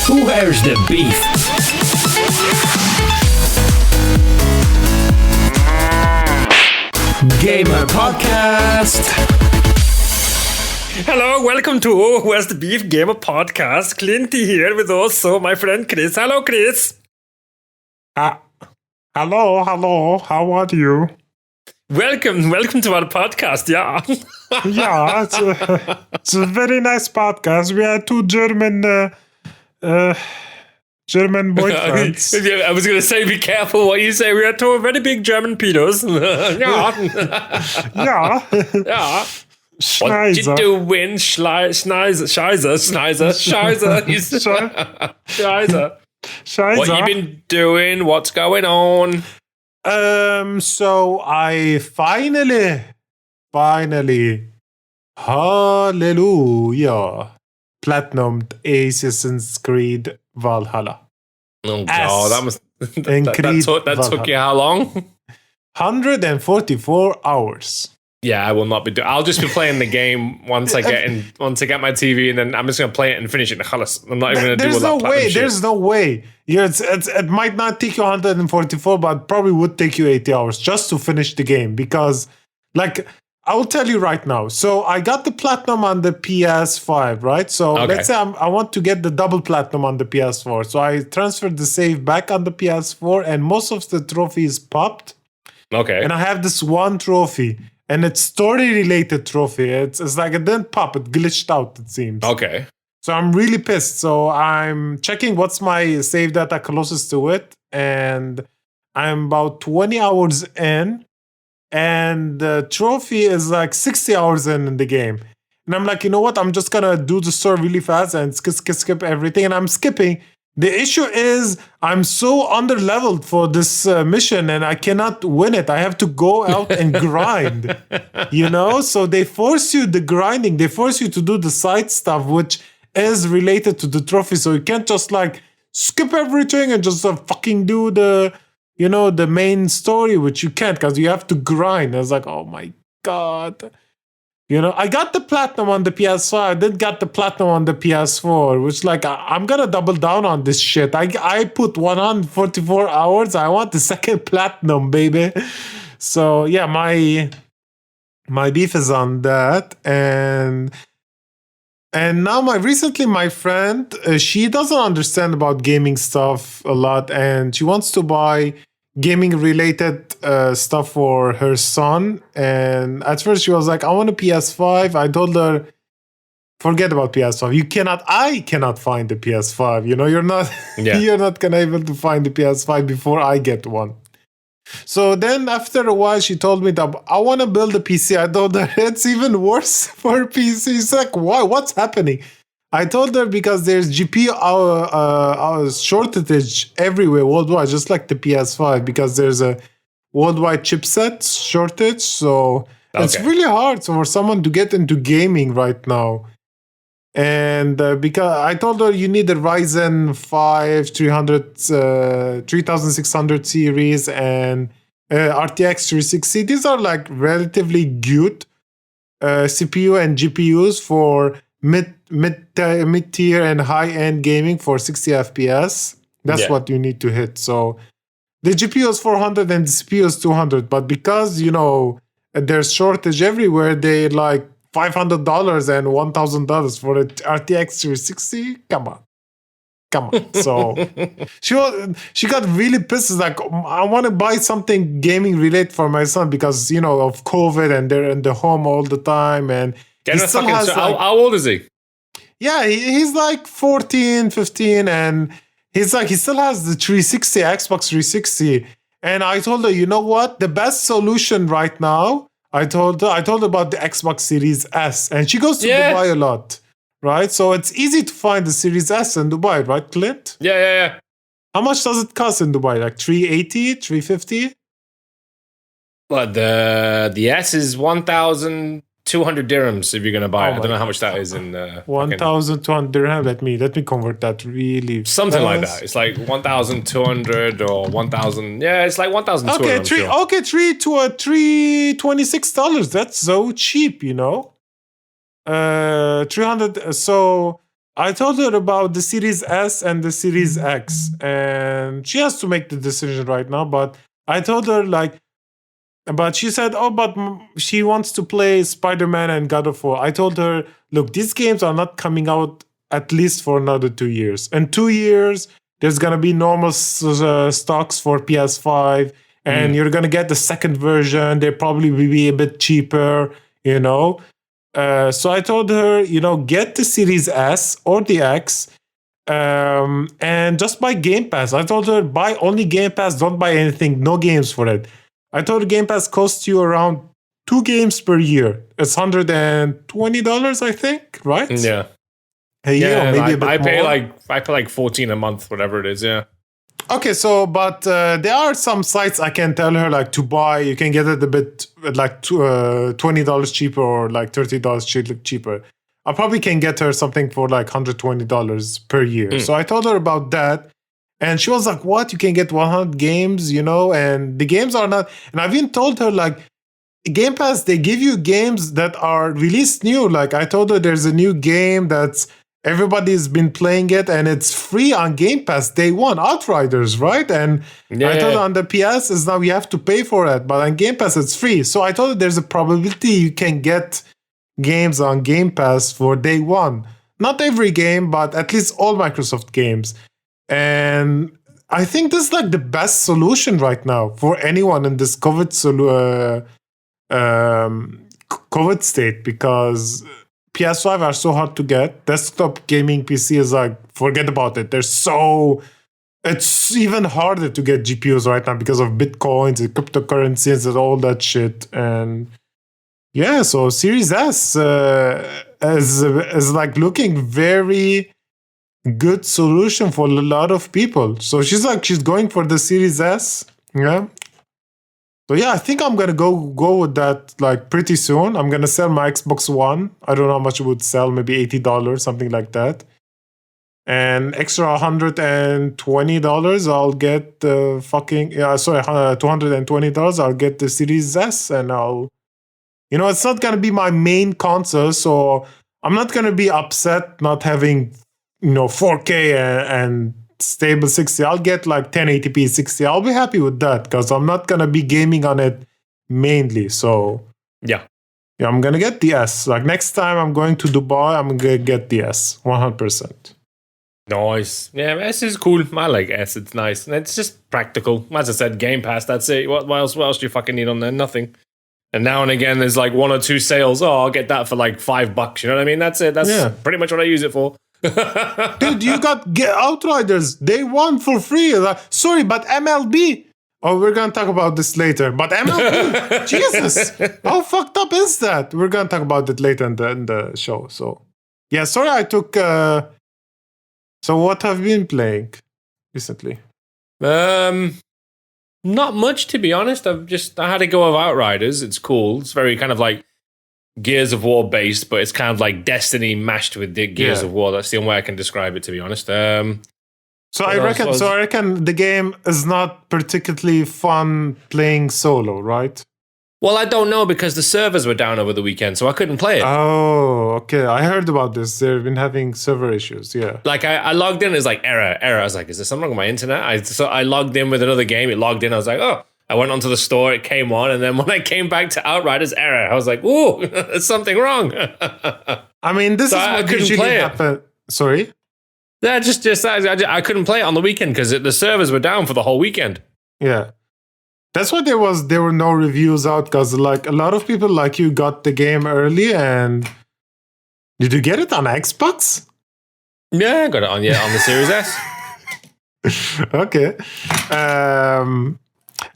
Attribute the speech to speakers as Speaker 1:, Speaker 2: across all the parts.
Speaker 1: Where's the beef? Gamer Podcast.
Speaker 2: Hello, welcome to Where's the Beef Gamer Podcast. Clinty here with also my friend Chris. Hello, Chris.
Speaker 3: Hello, how are you?
Speaker 2: Welcome to our podcast. Yeah.
Speaker 3: Yeah, it's a very nice podcast. We are two German boyfriends.
Speaker 2: Yeah, I was going to say, be careful what you say. We are two very big German pedos. Yeah.
Speaker 3: Yeah.
Speaker 2: Yeah.
Speaker 3: Schneider.
Speaker 2: What you doing, Scheiße.
Speaker 3: Scheiße.
Speaker 2: What you been doing? What's going on?
Speaker 3: So I finally, hallelujah, platinumed Assassin's Creed Valhalla.
Speaker 2: Oh God, that took you how long?
Speaker 3: 144 hours.
Speaker 2: Yeah, I will not be doing. I'll just be playing the game once I get my TV, and then I'm just gonna play it and finish it. I'm not even gonna do all that platinum shit.
Speaker 3: There's no way. Yeah, it might not take you 144, but probably would take you 80 hours just to finish the game. Because, like, I will tell you right now. So I got the platinum on the PS5, right? So let's say I want to get the double platinum on the PS4. So I transferred the save back on the PS4, and most of the trophies popped.
Speaker 2: Okay.
Speaker 3: And I have this one trophy. And it's story-related trophy. It's like it didn't pop. It glitched out, it seems.
Speaker 2: Okay.
Speaker 3: So I'm really pissed. So I'm checking what's my save data closest to it. And I'm about 20 hours in. And the trophy is like 60 hours in the game. And I'm like, you know what? I'm just going to do the story really fast and skip everything. And I'm skipping. The issue is I'm so underleveled for this mission and I cannot win it. I have to go out and grind, you know? So they force you the grinding. They force you to do the side stuff, which is related to the trophy. So you can't just like skip everything and just fucking do the, you know, the main story, which you can't because you have to grind. I was like, oh my God. You know, I got the platinum on the PS5. I didn't get the platinum on the PS4, which like I'm gonna double down on this shit. I put 144 hours. I want the second platinum, baby. So yeah, my beef is on that, and now recently my friend, she doesn't understand about gaming stuff a lot, and she wants to buy gaming related stuff for her son. And at first she was like, I want a PS5. I told her, forget about PS5. I cannot find the PS5. You know, you're not gonna able to find the PS5 before I get one. So then after a while she told me that I want to build a PC. I told her it's even worse for PC. She's like, why? What's happening? I told her because there's GPU shortage everywhere worldwide, just like the PS5, because there's a worldwide chipset shortage. So it's really hard for someone to get into gaming right now. And because I told her you need a Ryzen 5 3600 series and RTX 360. These are like relatively good CPU and GPUs for mid-tier and high-end gaming for 60 FPS. That's what you need to hit. So the GPU is 400 and the CPU is 200. But because, you know, there's shortage everywhere, they like $500 and $1,000 for a RTX 360. Come on. So she got really pissed. Like, I want to buy something gaming related for my son because, you know, of COVID and they're in the home all the time. And
Speaker 2: how old is he?
Speaker 3: Yeah, he's like 14, 15, and he's like, he still has the 360, Xbox 360. And I told her, you know what? The best solution right now, I told her about the Xbox Series S. And she goes to Dubai a lot, right? So it's easy to find the Series S in Dubai, right, Clint?
Speaker 2: Yeah.
Speaker 3: How much does it cost in Dubai? Like 380, 350?
Speaker 2: But the S is 1,200 dirhams if you're gonna buy it. I don't know how much that is in
Speaker 3: 1,200 dirham. Let me convert that really
Speaker 2: something like that. It's like 1,200 or 1,000. Yeah, it's like 1,200.
Speaker 3: $326. That's so cheap, you know. 300. So I told her about the Series S and the Series X, and she has to make the decision right now. But I told her like, but she said, "Oh, but she wants to play Spider-Man and God of War." I told her, "Look, these games are not coming out at least for another 2 years. In 2 years, there's gonna be normal stocks for PS5, and you're gonna get the second version. They probably will be a bit cheaper, you know." So I told her, get the Series S or the X, and just buy Game Pass. I told her, buy only Game Pass, don't buy anything, no games for it. I told her Game Pass costs you around 2 games per year. It's $120, I think, right?
Speaker 2: Yeah.
Speaker 3: A year, or maybe a bit
Speaker 2: I pay
Speaker 3: more.
Speaker 2: I pay like 14 a month, whatever it is. Yeah.
Speaker 3: Okay, so but there are some sites I can tell her like to buy. You can get it a bit like $20 cheaper or like $30 cheaper. I probably can get her something for like $120 per year. So I told her about that, and she was like, "What? You can get 100 games, And the games are not." And I've even told her like, Game Pass, they give you games that are released new. Like I told her, there's a new game that's everybody's been playing it, and it's free on Game Pass day one. Outriders, right? And I told her on the PS is now you have to pay for it, but on Game Pass it's free. So I told her there's a probability you can get games on Game Pass for day one. Not every game, but at least all Microsoft games. And I think this is like the best solution right now for anyone in this COVID state, because PS5 are so hard to get. Desktop gaming PC is like, forget about it. It's even harder to get GPUs right now because of Bitcoins and cryptocurrencies and all that shit. And yeah, so Series S is like looking very good solution for a lot of people. So she's going for the Series S. Yeah. So yeah, I think I'm gonna go with that like pretty soon. I'm gonna sell my Xbox One. I don't know how much it would sell, maybe $80, something like that. And extra $120, I'll get the $220. I'll get the Series S, and it's not gonna be my main console, so I'm not gonna be upset not having 4K and stable 60. I'll get like 1080p 60. I'll be happy with that because I'm not gonna be gaming on it mainly. So
Speaker 2: yeah,
Speaker 3: I'm gonna get the S. Like next time I'm going to Dubai, I'm gonna get the S 100%.
Speaker 2: Nice. Yeah, S is cool. I like S. It's nice and it's just practical. As I said, Game Pass. That's it. What else? What else do you fucking need on there? Nothing. And now and again, there's like one or two sales. Oh, I'll get that for like $5. You know what I mean? That's it. That's pretty much what I use it for.
Speaker 3: Dude, you got Outriders day one for free. Sorry, but MLB. Oh, we're gonna talk about this later. But MLB, Jesus, how fucked up is that? We're gonna talk about it later in the show. So, yeah, sorry I took. So, what have you been playing recently?
Speaker 2: Not much, to be honest. I had to go with Outriders. It's cool. It's very kind of like Gears of War based, but it's kind of like Destiny mashed with the Gears of War. That's the only way I can describe it, to be honest.
Speaker 3: So I reckon the game is not particularly fun playing solo, right?
Speaker 2: Well, I don't know because the servers were down over the weekend, so I couldn't play it.
Speaker 3: Oh, okay. I heard about this. They've been having server issues. Yeah.
Speaker 2: Like I logged in, it's like error. I was like, is there something wrong with my internet? I logged in with another game. It logged in. I was like, oh. I went onto the store, it came on, and then when I came back to Outriders, error. I was like, ooh, there's something wrong.
Speaker 3: I mean, this is what usually happens. Sorry?
Speaker 2: Yeah, I couldn't play it on the weekend because the servers were down for the whole weekend.
Speaker 3: Yeah. That's why there were no reviews out, because like a lot of people like you got the game early. And did you get it on Xbox?
Speaker 2: Yeah, I got it on the Series S.
Speaker 3: Okay.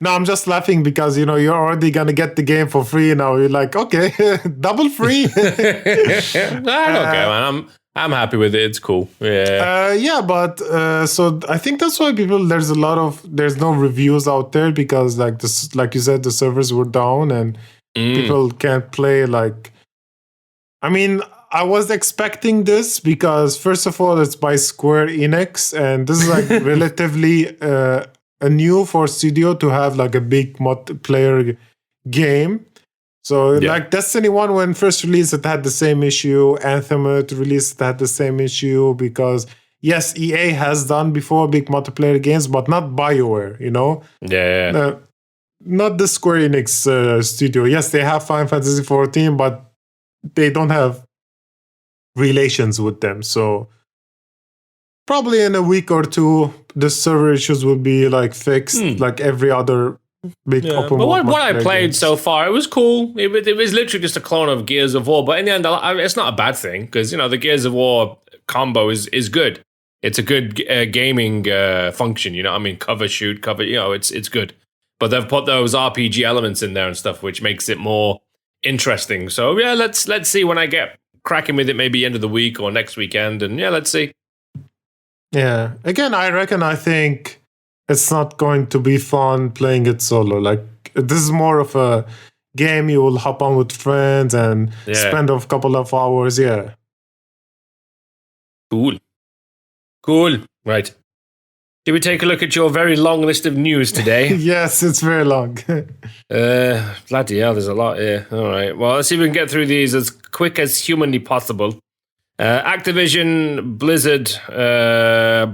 Speaker 3: No, I'm just laughing because, you're already going to get the game for free now. You're like, okay, double free.
Speaker 2: Okay, man. I'm happy with it. It's cool. Yeah.
Speaker 3: But so I think that's why there's no reviews out there because like you said, the servers were down and people can't play like, I mean, I was expecting this because first of all, it's by Square Enix and this is like relatively new for studio to have like a big multiplayer game. So
Speaker 2: Yeah.
Speaker 3: like Destiny 1 when first released, it had the same issue. Anthem when it released, it had the same issue because yes, EA has done before big multiplayer games, but not BioWare, you know?
Speaker 2: Yeah.
Speaker 3: Not the Square Enix studio. Yes, they have Final Fantasy 14, but they don't have relations with them. So probably in a week or two, the server issues will be like fixed, like every other big
Speaker 2: Yeah,
Speaker 3: open
Speaker 2: but
Speaker 3: world.
Speaker 2: what I played
Speaker 3: games.
Speaker 2: so far, it was cool. It was literally just a clone of Gears of War, but in the end, it's not a bad thing because the Gears of War combo is good. It's a good gaming function. You know what I mean? Cover, shoot, cover. It's good. But they've put those RPG elements in there and stuff, which makes it more interesting. So yeah, let's see when I get cracking with it, maybe end of the week or next weekend, and yeah, let's see.
Speaker 3: Yeah. Again, I think it's not going to be fun playing it solo. Like this is more of a game you will hop on with friends and spend a couple of hours. Yeah.
Speaker 2: Cool. Right. Did we take a look at your very long list of news today?
Speaker 3: Yes, it's very long.
Speaker 2: Bloody hell, there's a lot here. All right. Well, let's see if we can get through these as quick as humanly possible. Activision Blizzard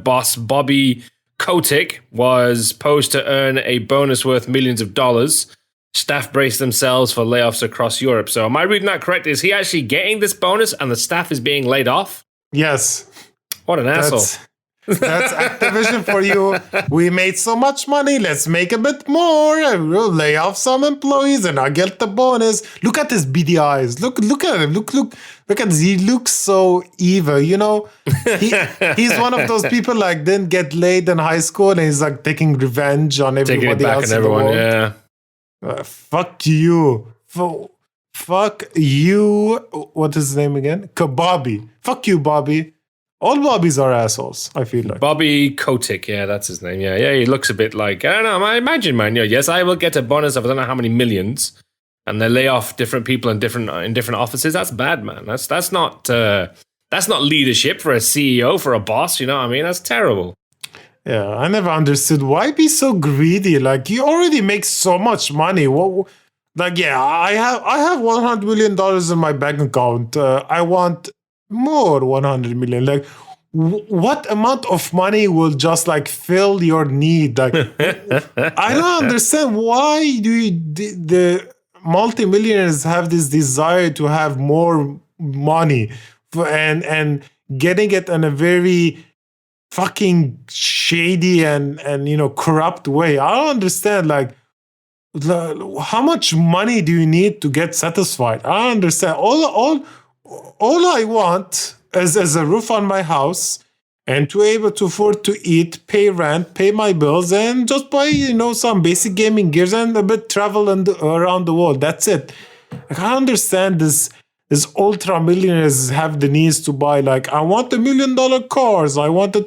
Speaker 2: boss Bobby Kotick was posed to earn a bonus worth millions of dollars. Staff brace themselves for layoffs across Europe. So am I reading that correct? Is he actually getting this bonus and the staff is being laid off?
Speaker 3: Yes.
Speaker 2: What an asshole.
Speaker 3: That's Activision for you. We made so much money. Let's make a bit more. And we'll lay off some employees and I'll get the bonus. Look at his beady eyes. Look at him. Look at this. He looks so evil. You know, he's one of those people like didn't get laid in high school and he's like taking revenge on everybody else in the world.
Speaker 2: Yeah.
Speaker 3: Fuck you. Fuck you. What is his name again? Bobby. Fuck you, Bobby. All Bobbies are assholes, I feel like.
Speaker 2: Bobby Kotick, yeah, that's his name. Yeah, he looks a bit like, I don't know, I imagine, man. Yes, I will get a bonus of I don't know how many millions, and they lay off different people in different offices. That's bad, man. That's not leadership for a CEO, for a boss. You know what I mean? That's terrible.
Speaker 3: Yeah, I never understood why be so greedy. Like you already make so much money. Like I have $100 million in my bank account. I want more 100 million. Like what amount of money will just like fill your need? Like I don't understand why do the multimillionaires have this desire to have more money and getting it in a very fucking shady and corrupt way. I don't understand like how much money do you need to get satisfied? I don't understand. All I want is a roof on my house and to be able to afford to eat, pay rent, pay my bills, and just buy, some basic gaming gears and a bit travel around the world. That's it. Like, I understand this ultra millionaires have the needs to buy, like, I want $1 million cars. I want a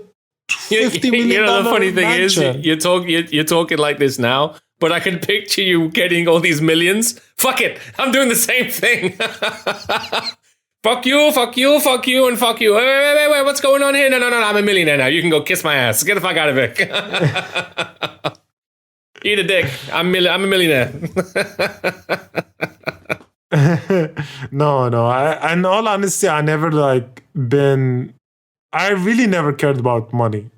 Speaker 3: $50 million
Speaker 2: the funny thing
Speaker 3: mansion.
Speaker 2: is, you're talking like this now, but I can picture you getting all these millions. Fuck it. I'm doing the same thing. Fuck you, and fuck you. Wait, what's going on here? No, I'm a millionaire now. You can go kiss my ass. Get the fuck out of here. Eat a dick. I'm a millionaire.
Speaker 3: No. In all honesty, I never I really never cared about money.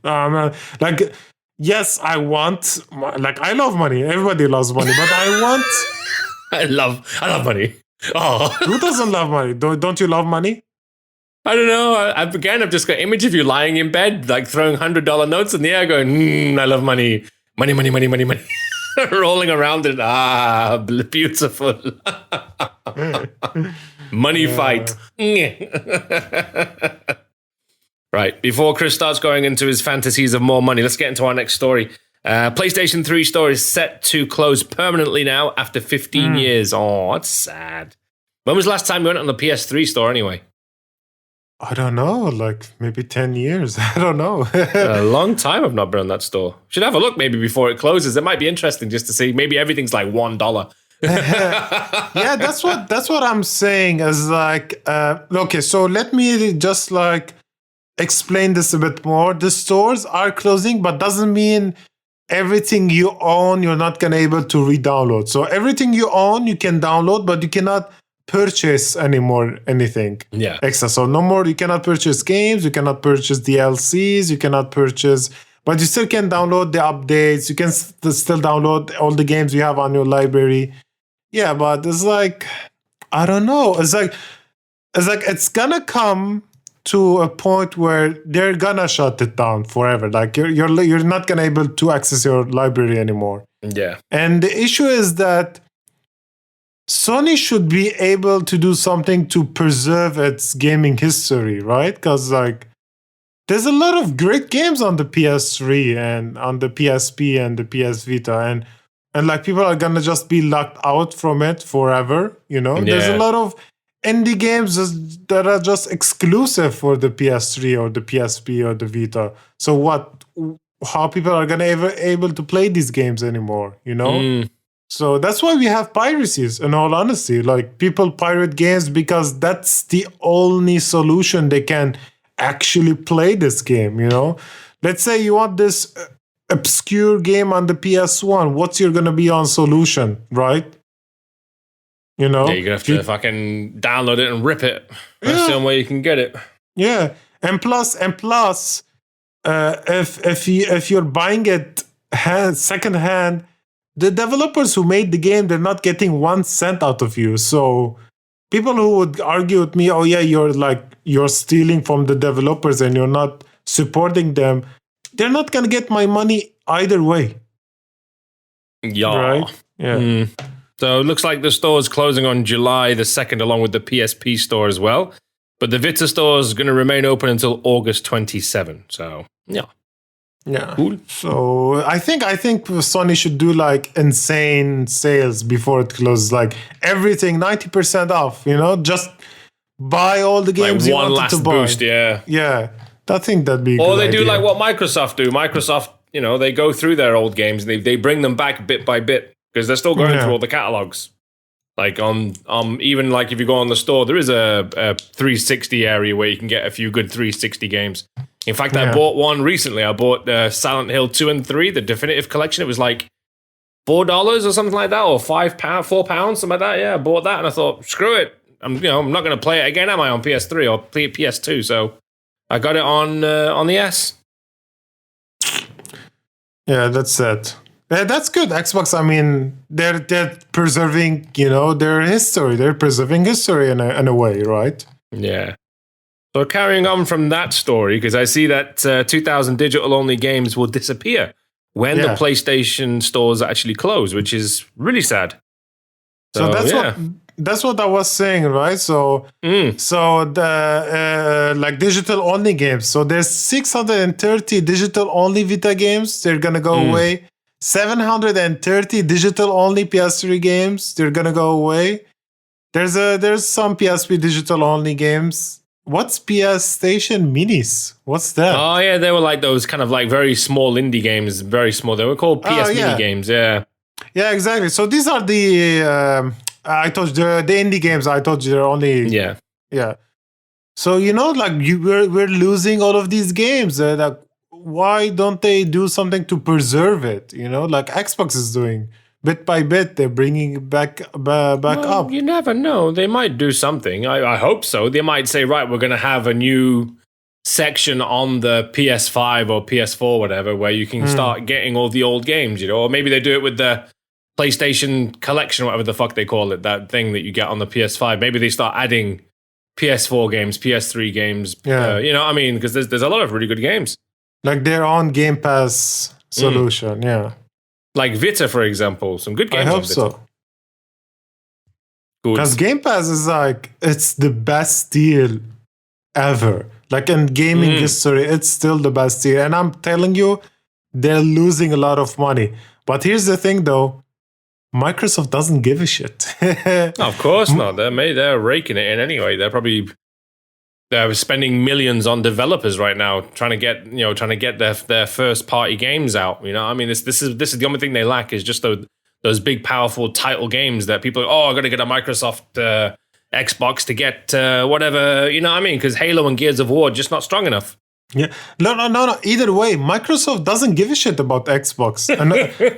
Speaker 3: Yes, I want, I love money. Everybody loves money, but I want.
Speaker 2: I love money. Oh,
Speaker 3: who doesn't love money? Don't you love money?
Speaker 2: I don't know. I've just got an image of you lying in bed, like throwing $100 notes in the air, going, I love money. Money. Rolling around it. Ah, beautiful. Money fight. Right. Before Chris starts going into his fantasies of more money, let's get into our next story. PlayStation 3 store is set to close permanently now after 15 years. Oh, that's sad. When was the last time you went on the PS3 store anyway?
Speaker 3: I don't know, like maybe 10 years. I don't know.
Speaker 2: A long time I've not been on that store. Should have a look maybe before it closes. It might be interesting just to see. Maybe everything's like $1.
Speaker 3: Yeah, that's what I'm saying is like, okay, so let me just like explain this a bit more. The stores are closing, but doesn't mean everything you own, you're not gonna able to re-download. So everything you own, you can download, but you cannot purchase anymore anything extra. So no more, you cannot purchase games, you cannot purchase DLCs, you cannot purchase, but you still can download the updates. You can still download all the games you have on your library. Yeah, but it's like, I don't know. It's like it's gonna come to a point where they're gonna shut it down forever. Like you're not gonna able to access your library anymore.
Speaker 2: Yeah.
Speaker 3: And the issue is that Sony should be able to do something to preserve its gaming history, right? Because like there's a lot of great games on the PS3 and on the PSP and the PS Vita, and like people are gonna just be locked out from it forever. You know, there's a lot of indie games that are just exclusive for the PS3 or the PSP or the Vita. So what? How people are gonna ever able to play these games anymore? You know. So that's why we have piracies, in all honesty. Like, people pirate games because that's the only solution they can actually play this game, you know? Let's say you want this obscure game on the PS1. What's your gonna be on solution, right? You know?
Speaker 2: Yeah, you're gonna have to fucking download it and rip it. That's the only way you can get it.
Speaker 3: Yeah. And plus, if you're buying it second hand, the developers who made the game, they're not getting 1 cent out of you. So people who would argue with me, oh yeah, you're stealing from the developers and you're not supporting them, they're not gonna get my money either way.
Speaker 2: Yeah.
Speaker 3: Right? Yeah.
Speaker 2: So it looks like the store is closing on July the 2nd, along with the PSP store as well. But the Vita store is going to remain open until August 27. So, yeah.
Speaker 3: Yeah.
Speaker 2: Cool.
Speaker 3: So I think Sony should do like insane sales before it closes, like everything 90% off, you know, just buy all the games
Speaker 2: like
Speaker 3: you
Speaker 2: one
Speaker 3: wanted
Speaker 2: last
Speaker 3: to buy.
Speaker 2: boost, yeah.
Speaker 3: Yeah. I think that'd be a
Speaker 2: Or
Speaker 3: good
Speaker 2: they do
Speaker 3: idea.
Speaker 2: like what Microsoft do. Microsoft, you know, they go through their old games and they bring them back bit by bit because they're still going through all the catalogs. Like on even like if you go on the store, there is a 360 area where you can get a few good 360 games. In fact, I bought one recently. I bought Silent Hill 2 and 3, the definitive collection. It was like $4 or something like that, or £4, something like that. Yeah, I bought that and I thought, screw it. I'm not going to play it again, am I, on PS3 or PS2? So I got it on the S.
Speaker 3: Yeah, that's it. That's good. Xbox, I mean, they're preserving, you know, their history. They're preserving history in a way, right?
Speaker 2: Yeah. So carrying on from that story, because I see that 2,000 digital-only games will disappear when the PlayStation stores actually close, which is really sad.
Speaker 3: So that's what I was saying, right? So the like digital-only games. So there's 630 digital-only Vita games. They're gonna go away. 730 digital-only PS3 games. They're gonna go away. There's some PSP digital-only games. What's PS Station Minis? What's that?
Speaker 2: Oh, yeah, they were like those kind of like very small indie games, very small. They were called PS Mini games, yeah.
Speaker 3: Yeah, exactly. So these are the, I told you, the indie games. I told you they're only... Yeah. So, you know, like we're losing all of these games. Like, why don't they do something to preserve it? You know, like Xbox is doing. Bit by bit, they're bringing it back up.
Speaker 2: You never know. They might do something. I hope so. They might say, right, we're going to have a new section on the PS5 or PS4, whatever, where you can start getting all the old games, you know? Or maybe they do it with the PlayStation Collection, whatever the fuck they call it, that thing that you get on the PS5. Maybe they start adding PS4 games, PS3 games. You know what I mean? Because there's a lot of really good games.
Speaker 3: Like their own GamePass solution,
Speaker 2: Like Vita, for example. Some good games.
Speaker 3: I hope so. Because Game Pass is like, it's the best deal ever. Like in gaming history, it's still the best deal. And I'm telling you, they're losing a lot of money. But here's the thing though, Microsoft doesn't give a shit.
Speaker 2: Of course not. They're raking it in anyway. They're spending millions on developers right now, trying to get their first party games out. You know, I mean, this is the only thing they lack is just those big, powerful title games that people are, I got to get a Microsoft Xbox to get whatever. You know what I mean? Because Halo and Gears of War are just not strong enough.
Speaker 3: Yeah, no. Either way, Microsoft doesn't give a shit about Xbox. And,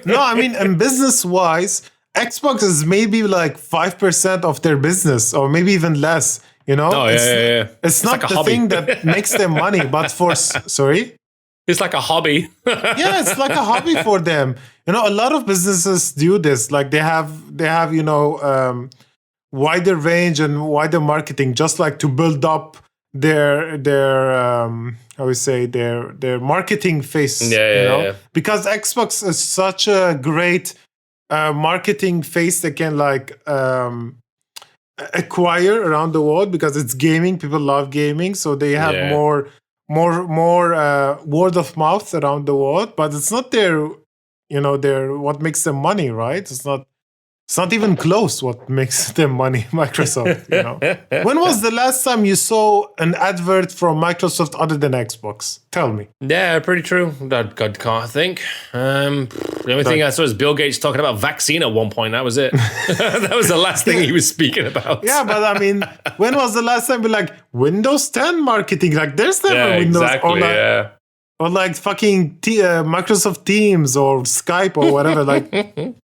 Speaker 3: no, I mean, and business-wise, Xbox is maybe like 5% of their business, or maybe even less. You know,
Speaker 2: Oh, yeah.
Speaker 3: It's not
Speaker 2: like a
Speaker 3: the
Speaker 2: hobby.
Speaker 3: thing that makes them money, but sorry.
Speaker 2: It's like a hobby.
Speaker 3: Yeah, it's like a hobby for them. You know, a lot of businesses do this. Like they have wider range and wider marketing, just like to build up their how we say their marketing face.
Speaker 2: Yeah.
Speaker 3: Because Xbox is such a great marketing face that can like acquire around the world, because it's gaming. People love gaming, so they have more word of mouth around the world. But it's not their what makes them money, right? It's not even close what makes them money, Microsoft. When was the last time you saw an advert from Microsoft other than Xbox? Tell me.
Speaker 2: Yeah, pretty true. God can't think. The only thing I saw is Bill Gates talking about vaccine at one point. That was it. That was the last thing he was speaking about.
Speaker 3: Yeah, but I mean, when was the last time we like Windows 10 marketing? Like, there's never Windows
Speaker 2: exactly,
Speaker 3: or like fucking Microsoft Teams or Skype or whatever. Like.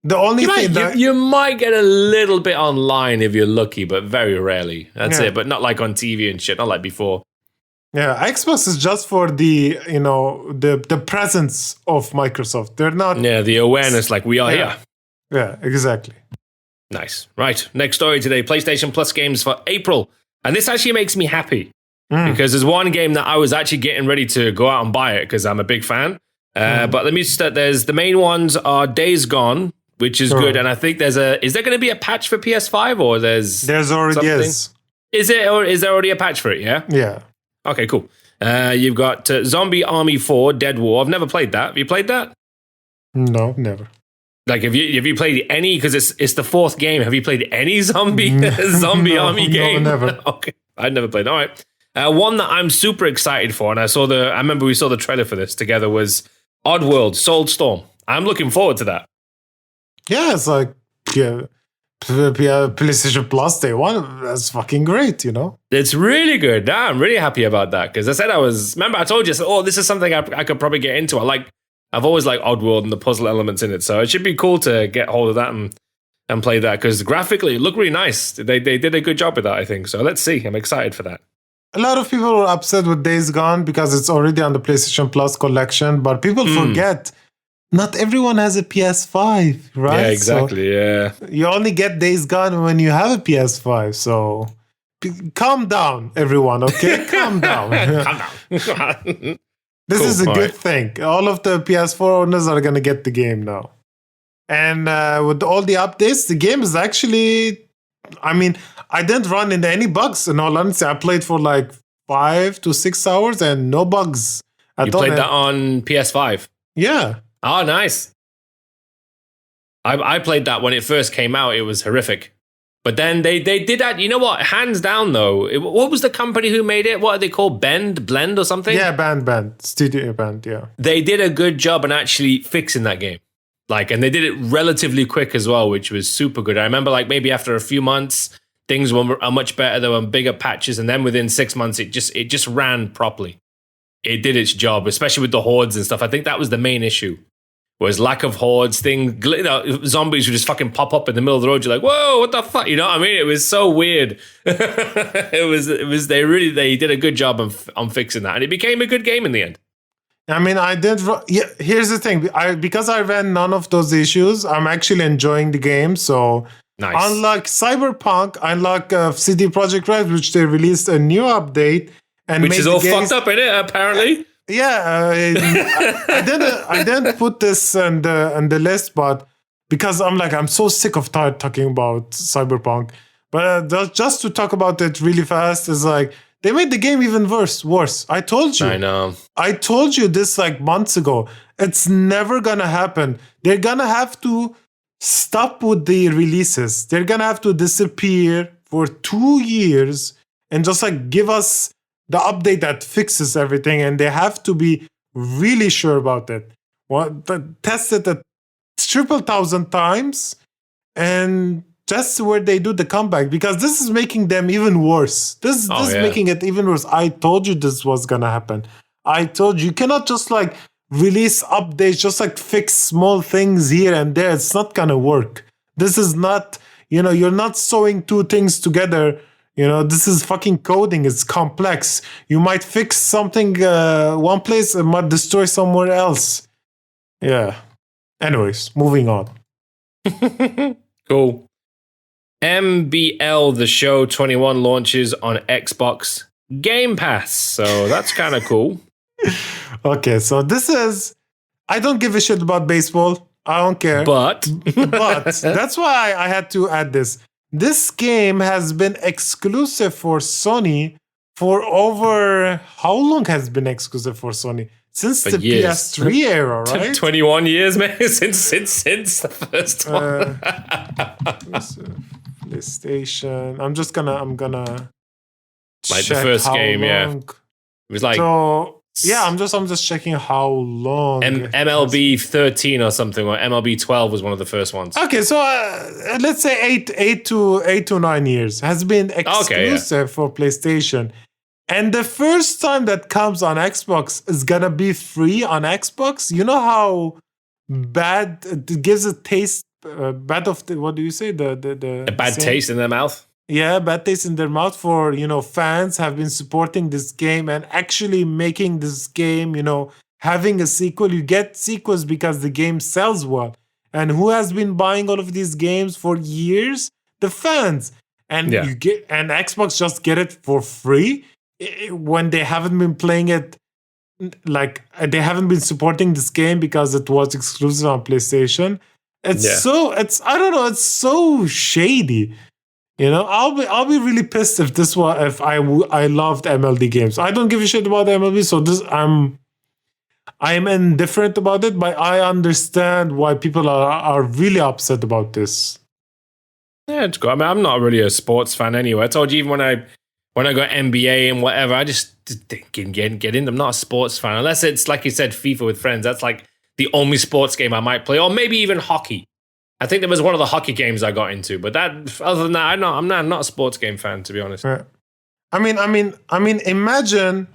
Speaker 3: The only thing
Speaker 2: you might get a little bit online if you're lucky, but very rarely. That's it. But not like on TV and shit. Not like before.
Speaker 3: Yeah, Xbox is just for the the presence of Microsoft. They're not.
Speaker 2: Yeah, the awareness, like we are here.
Speaker 3: Yeah, exactly.
Speaker 2: Nice. Right. Next story today: PlayStation Plus games for April, and this actually makes me happy because there's one game that I was actually getting ready to go out and buy it because I'm a big fan. But let me start. There's the main ones are Days Gone, which is good, and I think is there going to be a patch for PS5 or there's
Speaker 3: already
Speaker 2: something? Is it, or is there already a patch for it? Yeah. Okay, cool. You've got Zombie Army 4 Dead War. I've never played that. Have you played that?
Speaker 3: No, never.
Speaker 2: Like, have you played any? Because it's the fourth game. Have you played any zombie army game?
Speaker 3: No, never.
Speaker 2: Okay, I'd never played. All right. One that I'm super excited for, and I remember we saw the trailer for this together, was Oddworld Soulstorm. I'm looking forward to that.
Speaker 3: Yeah, it's like PlayStation Plus Day One. That's fucking great,
Speaker 2: It's really good. Nah, I'm really happy about that because I said remember I told you, this is something I could probably get into. I've always liked Oddworld and the puzzle elements in it, so it should be cool to get hold of that and play that because graphically it looked really nice. They did a good job with that, I think. So let's see. I'm excited for that.
Speaker 3: A lot of people were upset with Days Gone because it's already on the PlayStation Plus collection, but people forget. Not everyone has a PS5, right?
Speaker 2: Yeah, exactly, yeah.
Speaker 3: You only get Days Gone when you have a PS5, so calm down, everyone, okay? Calm down.
Speaker 2: Calm down.
Speaker 3: This is a good thing. All of the PS4 owners are going to get the game now. And with all the updates, the game is actually... I mean, I didn't run into any bugs, in all honesty. I played for like 5 to 6 hours and no bugs at all.
Speaker 2: You played that on PS5?
Speaker 3: Yeah.
Speaker 2: Oh, nice. I played that when it first came out. It was horrific. But then they did that. You know what? Hands down, though. What was the company who made it? What are they called? Blend or something?
Speaker 3: Yeah, Band. Studio Band, yeah.
Speaker 2: They did a good job in actually fixing that game. And they did it relatively quick as well, which was super good. I remember maybe after a few months, things are much better. There were bigger patches. And then within 6 months, it just ran properly. It did its job, especially with the hordes and stuff. I think that was the main issue. Was lack of hordes, zombies would just fucking pop up in the middle of the road. You're like, whoa, what the fuck? You know what I mean? It was so weird. They did a good job on fixing that. And it became a good game in the end.
Speaker 3: I mean, here's the thing. Because I ran none of those issues, I'm actually enjoying the game. So
Speaker 2: nice. Unlike
Speaker 3: Cyberpunk, unlike CD Projekt Red, which they released a new update.
Speaker 2: Which is all fucked up in it, apparently.
Speaker 3: Yeah, I didn't put this on the list, but because I'm so sick of talking about Cyberpunk. But just to talk about it really fast is they made the game even worse. I told you.
Speaker 2: I know.
Speaker 3: I told you this months ago. It's never gonna happen. They're gonna have to stop with the releases. They're gonna have to disappear for 2 years and just give us the update that fixes everything, and they have to be really sure about it. Test it at 1,000 times, and that's where they do the comeback, because this is making them even worse. This is making it even worse. I told you this was gonna happen. I told you cannot just like release updates, just like fix small things here and there. It's not gonna work. This is not, you're not sewing two things together. This is fucking coding. It's complex. You might fix something one place and might destroy somewhere else. Yeah. Anyways, moving on.
Speaker 2: Cool. MBL The Show 21 launches on Xbox Game Pass. So that's kind of cool.
Speaker 3: Okay, so I don't give a shit about baseball. I don't care.
Speaker 2: But
Speaker 3: that's why I had to add this. This game has been exclusive for Sony for over... How long has it been exclusive for Sony? Since the
Speaker 2: years.
Speaker 3: PS3 era, right?
Speaker 2: 21 years, man. Since the first one.
Speaker 3: PlayStation. I'm gonna
Speaker 2: like
Speaker 3: check
Speaker 2: the first
Speaker 3: how
Speaker 2: game,
Speaker 3: long.
Speaker 2: yeah. It was like...
Speaker 3: So, yeah, I'm just checking how long.
Speaker 2: MLB 13 or something, or MLB 12 was one of the first ones.
Speaker 3: Okay, so let's say 8 to 9 years has been exclusive for PlayStation. And the first time that comes on Xbox is gonna be free on Xbox. You know how bad it gives a taste, bad of the, what do you say? The
Speaker 2: a bad taste in their mouth?
Speaker 3: Yeah, bad taste in their mouth for, fans have been supporting this game and actually making this game, having a sequel. You get sequels because the game sells well. And who has been buying all of these games for years? The fans. And and Xbox just get it for free when they haven't been playing it, like they haven't been supporting this game because it was exclusive on PlayStation. It's so shady. I'll be really pissed if this was if I loved MLB games. I don't give a shit about MLB, so I'm indifferent about it, but I understand why people are really upset about this.
Speaker 2: Yeah, it's good. I mean, I'm not really a sports fan anyway. I told you even when I got NBA and whatever, I just didn't get in. I'm not a sports fan unless it's like you said, FIFA with friends. That's like the only sports game I might play, or maybe even hockey. I think there was one of the hockey games I got into, but other than that, I'm not a sports game fan, to be honest.
Speaker 3: Right. I mean, imagine.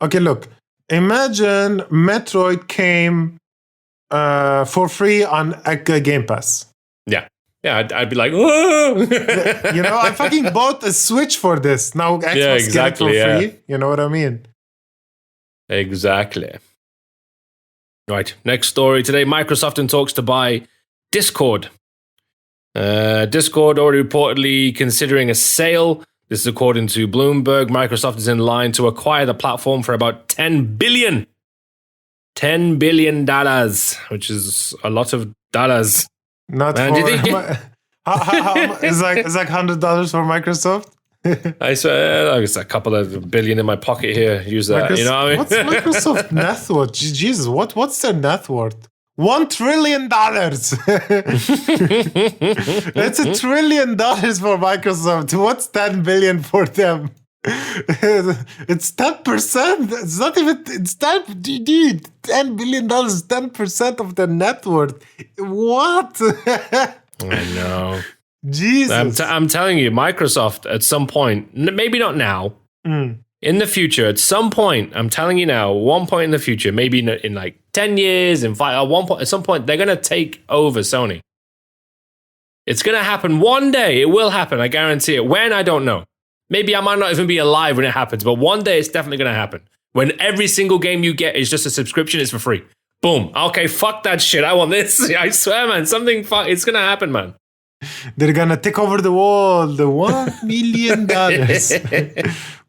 Speaker 3: Okay, look. Imagine Metroid came for free on Game Pass.
Speaker 2: Yeah, I'd be like, whoa!
Speaker 3: I fucking bought a Switch for this. Now Xbox get it for free. You know what I mean?
Speaker 2: Exactly. Right. Next story today. Microsoft in talks to buy Discord. Discord already reportedly considering a sale. This is according to Bloomberg. Microsoft is in line to acquire the platform for about $10 billion. $10 billion, which is a lot of dollars.
Speaker 3: Not
Speaker 2: man,
Speaker 3: for... it's like $100 for Microsoft?
Speaker 2: I swear, it's a couple of billion in my pocket here. Use that, you know what I mean?
Speaker 3: What's Microsoft net worth? Jesus, what's their net worth? $1 trillion. It's $1 trillion for Microsoft. What's 10 billion for them? It's 10%. It's not even. It's 10. Dude, $10 billion is 10% of their net worth. What?
Speaker 2: I know.
Speaker 3: Jesus.
Speaker 2: I'm telling you, Microsoft at some point, maybe not now, in the future, at some point, I'm telling you now, one point in the future, maybe in like 10 years, at some point, they're going to take over Sony. It's going to happen one day. It will happen. I guarantee it. When? I don't know. Maybe I might not even be alive when it happens, but one day it's definitely going to happen. When every single game you get is just a subscription, it's for free. Boom. Okay, fuck that shit. I want this. I swear, man. It's going to happen, man.
Speaker 3: They're going to take over the world. The $1 million.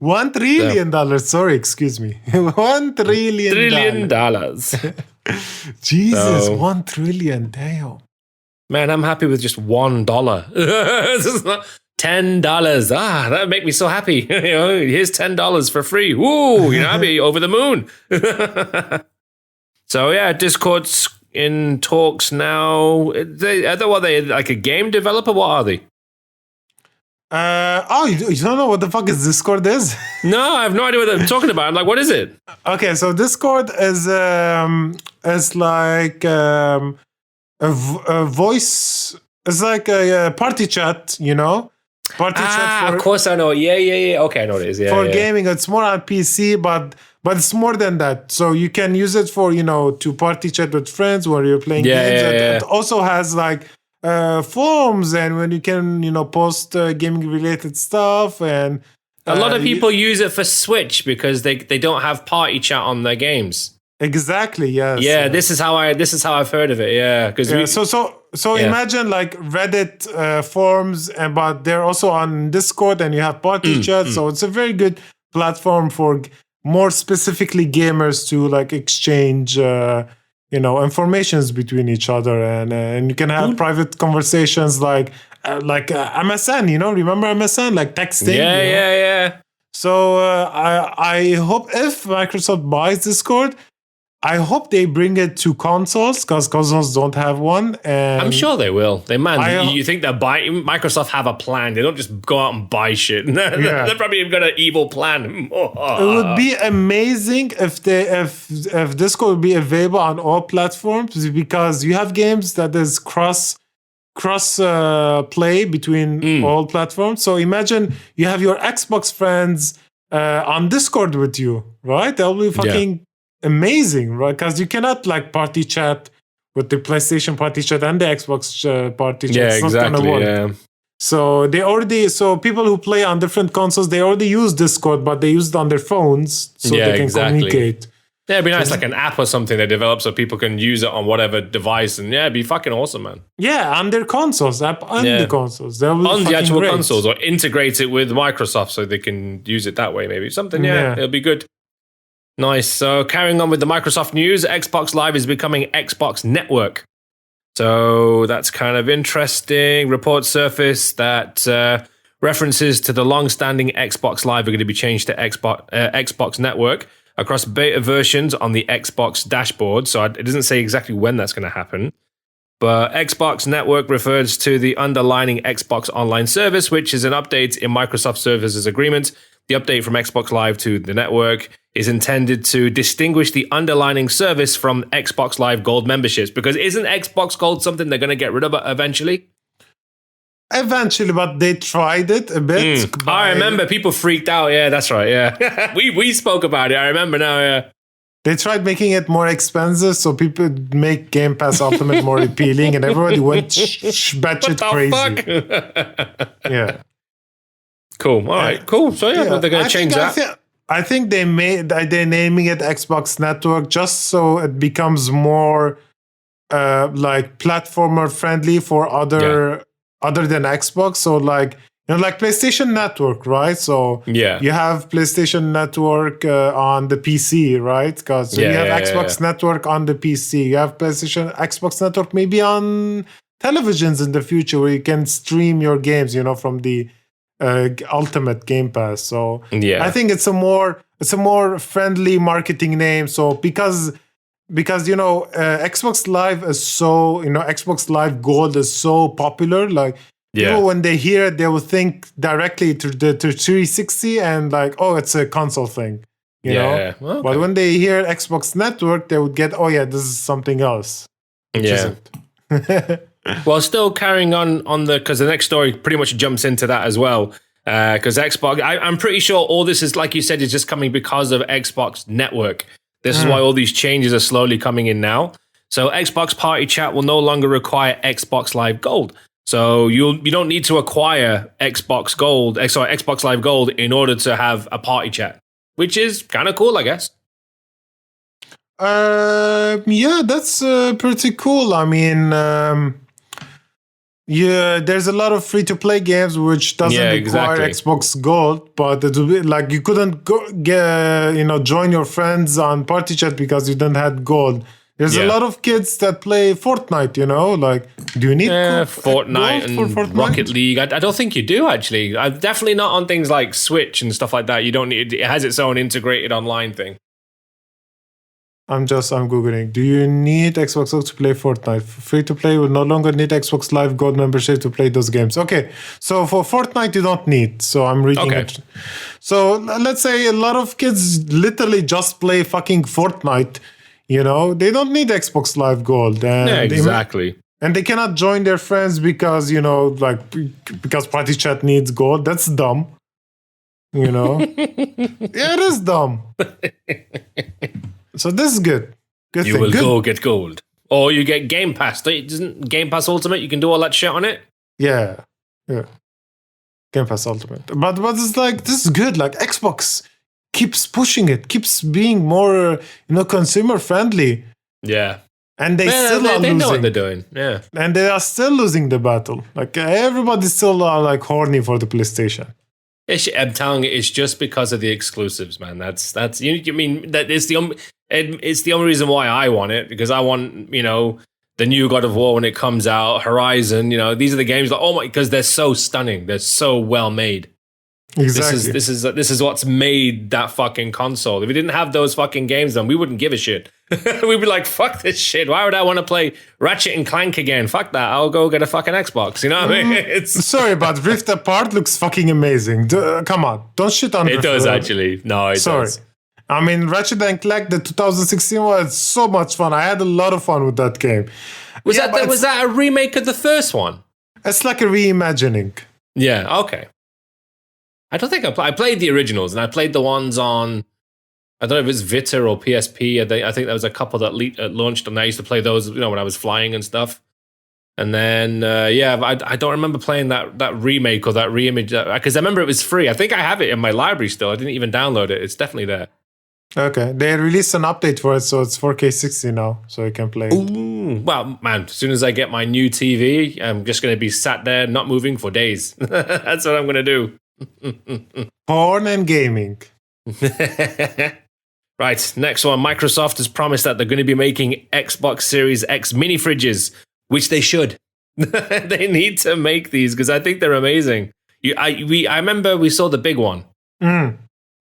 Speaker 3: $1 trillion. Sorry, excuse me. $1 trillion. Jesus,
Speaker 2: So,
Speaker 3: $1 trillion. Damn.
Speaker 2: Man, I'm happy with just $1. This is not $10. That would make me so happy. Here's $10 for free. Woo! I'd be over the moon. So yeah, Discord's in talks now. Are they like a game developer? What are they?
Speaker 3: You don't know what the fuck is Discord is?
Speaker 2: No, I have no idea what they're talking about. I'm like, what is it?
Speaker 3: Okay, so Discord is like a voice. It's like a party chat, Party chat
Speaker 2: of course I know. Yeah. Okay, I know what it is. Yeah,
Speaker 3: for gaming. It's more on PC, but but it's more than that. So you can use it for, to party chat with friends when you're playing games. It also has like forums, and when you can, post gaming related stuff. And
Speaker 2: a lot of people use it for Switch because they don't have party chat on their games.
Speaker 3: Exactly. Yes.
Speaker 2: Yeah. This is how I've heard of it. Yeah. Because
Speaker 3: So imagine like Reddit forums, but they're also on Discord, and you have party chat. So it's a very good platform for more specifically gamers to like exchange, informations between each other, and you can have private conversations like MSN. Remember MSN, like texting.
Speaker 2: Yeah.
Speaker 3: So I hope if Microsoft buys Discord, I hope they bring it to consoles, because consoles don't have one. And
Speaker 2: I'm sure they will. You think they're buying? Microsoft have a plan. They don't just go out and buy shit. They're probably got an evil plan.
Speaker 3: It would be amazing if Discord would be available on all platforms, because you have games that is cross play between all platforms. So imagine you have your Xbox friends on Discord with you, right? That will be fucking amazing, right? Because you cannot like party chat with the PlayStation party chat and the Xbox party chat.
Speaker 2: Yeah, exactly. Yeah.
Speaker 3: So people who play on different consoles, they already use Discord, but they use it on their phones so they can communicate.
Speaker 2: Yeah, it'd be nice, like an app or something they develop so people can use it on whatever device, and it'd be fucking awesome, man.
Speaker 3: Yeah, on their consoles, app on the consoles. On
Speaker 2: the actual consoles, or integrate it with Microsoft so they can use it that way, maybe. Something, it'll be good. Nice. So carrying on with the Microsoft news, Xbox Live is becoming Xbox Network. So that's kind of interesting. Reports surface that references to the long-standing Xbox Live are going to be changed to Xbox Network across beta versions on the Xbox dashboard. So it doesn't say exactly when that's going to happen. But Xbox Network refers to the underlying Xbox Online service, which is an update in Microsoft Services Agreement. The update from Xbox Live to the network is intended to distinguish the underlying service from Xbox Live Gold memberships. Because isn't Xbox Gold something they're going to get rid of eventually?
Speaker 3: Eventually, but they tried it a bit.
Speaker 2: I remember people freaked out. Yeah, that's right. Yeah, we spoke about it. I remember now. Yeah,
Speaker 3: they tried making it more expensive so people make Game Pass Ultimate more appealing, and everybody went batshit crazy. Yeah.
Speaker 2: Cool. All right. Cool. So they're going to change that.
Speaker 3: I think they're naming it Xbox Network just so it becomes more like platformer friendly for other than Xbox. So like PlayStation Network, right? So you have PlayStation Network on the PC, right? Because you have Xbox Network on the PC. You have Xbox Network maybe on televisions in the future where you can stream your games, from the Ultimate Game Pass. So I think it's a more friendly marketing name. So because Xbox Live is so Xbox Live Gold is so popular. Like people, when they hear it, they will think directly to 360 and like, oh, it's a console thing. You know. Okay. But when they hear Xbox Network, they would get, oh yeah, this is something else.
Speaker 2: Well, still carrying on because the next story pretty much jumps into that as well. Because Xbox, I'm pretty sure all this is, like you said, is just coming because of Xbox Network. This is why all these changes are slowly coming in now. So Xbox Party Chat will no longer require Xbox Live Gold. So you don't need to acquire Xbox Live Gold in order to have a party chat, which is kind of cool, I guess.
Speaker 3: Yeah, that's pretty cool. I mean, there's a lot of free-to-play games which doesn't require Xbox Gold, but it would be like you couldn't join your friends on Party Chat because you didn't have Gold. There's a lot of kids that play Fortnite, like, do you need
Speaker 2: Fortnite and
Speaker 3: Fortnite?
Speaker 2: Rocket League? I don't think you do, actually. Definitely not on things like Switch and stuff like that. You don't need it. Has its own integrated online thing.
Speaker 3: I'm Googling. Do you need Xbox Gold to play Fortnite? Free to play will no longer need Xbox Live Gold membership to play those games. Okay, so for Fortnite you don't need. So I'm reading it. So let's say a lot of kids literally just play fucking Fortnite. They don't need Xbox Live Gold. And
Speaker 2: exactly.
Speaker 3: And they cannot join their friends because because Party Chat needs Gold. That's dumb. You know? Yeah, it is dumb. So this is good. Good
Speaker 2: You
Speaker 3: thing.
Speaker 2: will
Speaker 3: Good.
Speaker 2: go get gold. Or you get Game Pass. Doesn't Game Pass Ultimate, you can do all that shit on it?
Speaker 3: Yeah. Game Pass Ultimate. But it's like, this is good. Like, Xbox keeps pushing it, keeps being more, consumer friendly.
Speaker 2: Yeah.
Speaker 3: And they
Speaker 2: Yeah,
Speaker 3: still are
Speaker 2: they
Speaker 3: losing.
Speaker 2: know what they're doing. Yeah.
Speaker 3: And they are still losing the battle. Like, everybody's still like horny for the PlayStation.
Speaker 2: I'm telling you, it's just because of the exclusives, man. That's you mean that it's the only reason why I want it, because I want, the new God of War when it comes out, Horizon, these are the games that because they're so stunning, they're so well made.
Speaker 3: Exactly.
Speaker 2: This is what's made that fucking console. If we didn't have those fucking games, then we wouldn't give a shit. We'd be like, fuck this shit. Why would I want to play Ratchet and Clank again? Fuck that. I'll go get a fucking Xbox. You know what I mean? It's
Speaker 3: Sorry, but Rift Apart looks fucking amazing. Come on, don't shit on
Speaker 2: it
Speaker 3: Rift.
Speaker 2: does actually. No, it
Speaker 3: Sorry.
Speaker 2: does.
Speaker 3: I mean, Ratchet and Clank, the 2016 was so much fun. I had a lot of fun with that game.
Speaker 2: Was
Speaker 3: Yeah, but
Speaker 2: was that a remake of the first one?
Speaker 3: It's like a reimagining.
Speaker 2: Yeah. Okay. I don't think I played the originals, and I played the ones on, I don't know if it's Vita or PSP. I think there was a couple that launched, and I used to play those, when I was flying and stuff. And then, I don't remember playing that remake or that reimage, because I remember it was free. I think I have it in my library still. I didn't even download it. It's definitely there.
Speaker 3: Okay, they released an update for it, so it's 4K 60 now, so you can play.
Speaker 2: Ooh, well, man, as soon as I get my new TV, I'm just going to be sat there, not moving for days. That's what I'm going to do.
Speaker 3: Porn and gaming.
Speaker 2: Right, next one. Microsoft has promised that they're going to be making Xbox Series X mini fridges, which they should. They need to make these because I think they're amazing. I remember we saw the big one.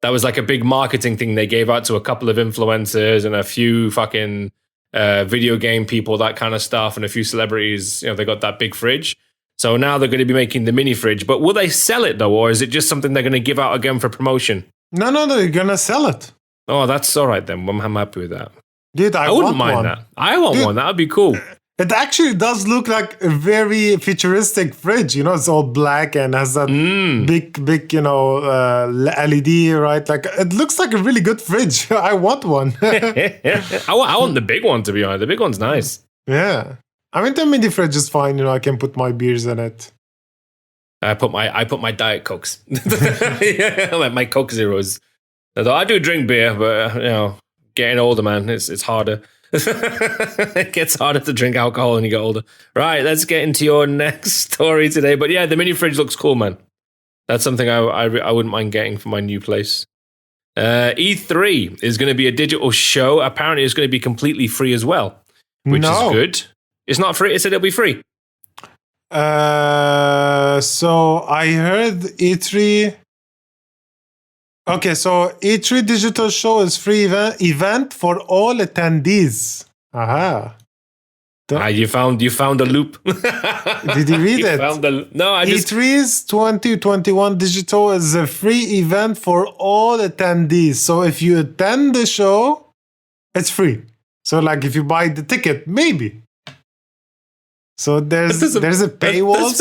Speaker 2: That was like a big marketing thing they gave out to a couple of influencers and a few fucking video game people, that kind of stuff, and a few celebrities. They got that big fridge. So now they're going to be making the mini fridge. But will they sell it though, or is it just something they're going to give out again for promotion?
Speaker 3: No, they're gonna sell it.
Speaker 2: Oh, that's all right then. I'm happy with that.
Speaker 3: Dude, I
Speaker 2: wouldn't
Speaker 3: want
Speaker 2: mind
Speaker 3: one.
Speaker 2: that. I want one. That would be cool.
Speaker 3: It actually does look like a very futuristic fridge. It's all black and has that big, LED, right? Like, it looks like a really good fridge. I want one.
Speaker 2: I want the big one, to be honest. The big one's nice.
Speaker 3: Yeah. I mean, the mini fridge is fine. I can put my beers in it.
Speaker 2: I put my Diet Cokes. my Coke Zeros. Although I do drink beer, but, getting older, man, it's harder. It gets harder to drink alcohol when you get older. Right, let's get into your next story today. But yeah, the mini fridge looks cool, man. That's something I wouldn't mind getting for my new place. E3 is going to be a digital show. Apparently, it's going to be completely free as well, which is good. It's not free. It said it'll be free.
Speaker 3: So I heard E3. Okay, so E3 digital show is free event for all attendees. Aha.
Speaker 2: You found a loop.
Speaker 3: Did you read it? E3's 2021 digital is a free event for all attendees. So if you attend the show, it's free. So like if you buy the ticket, maybe. So there's a paywall.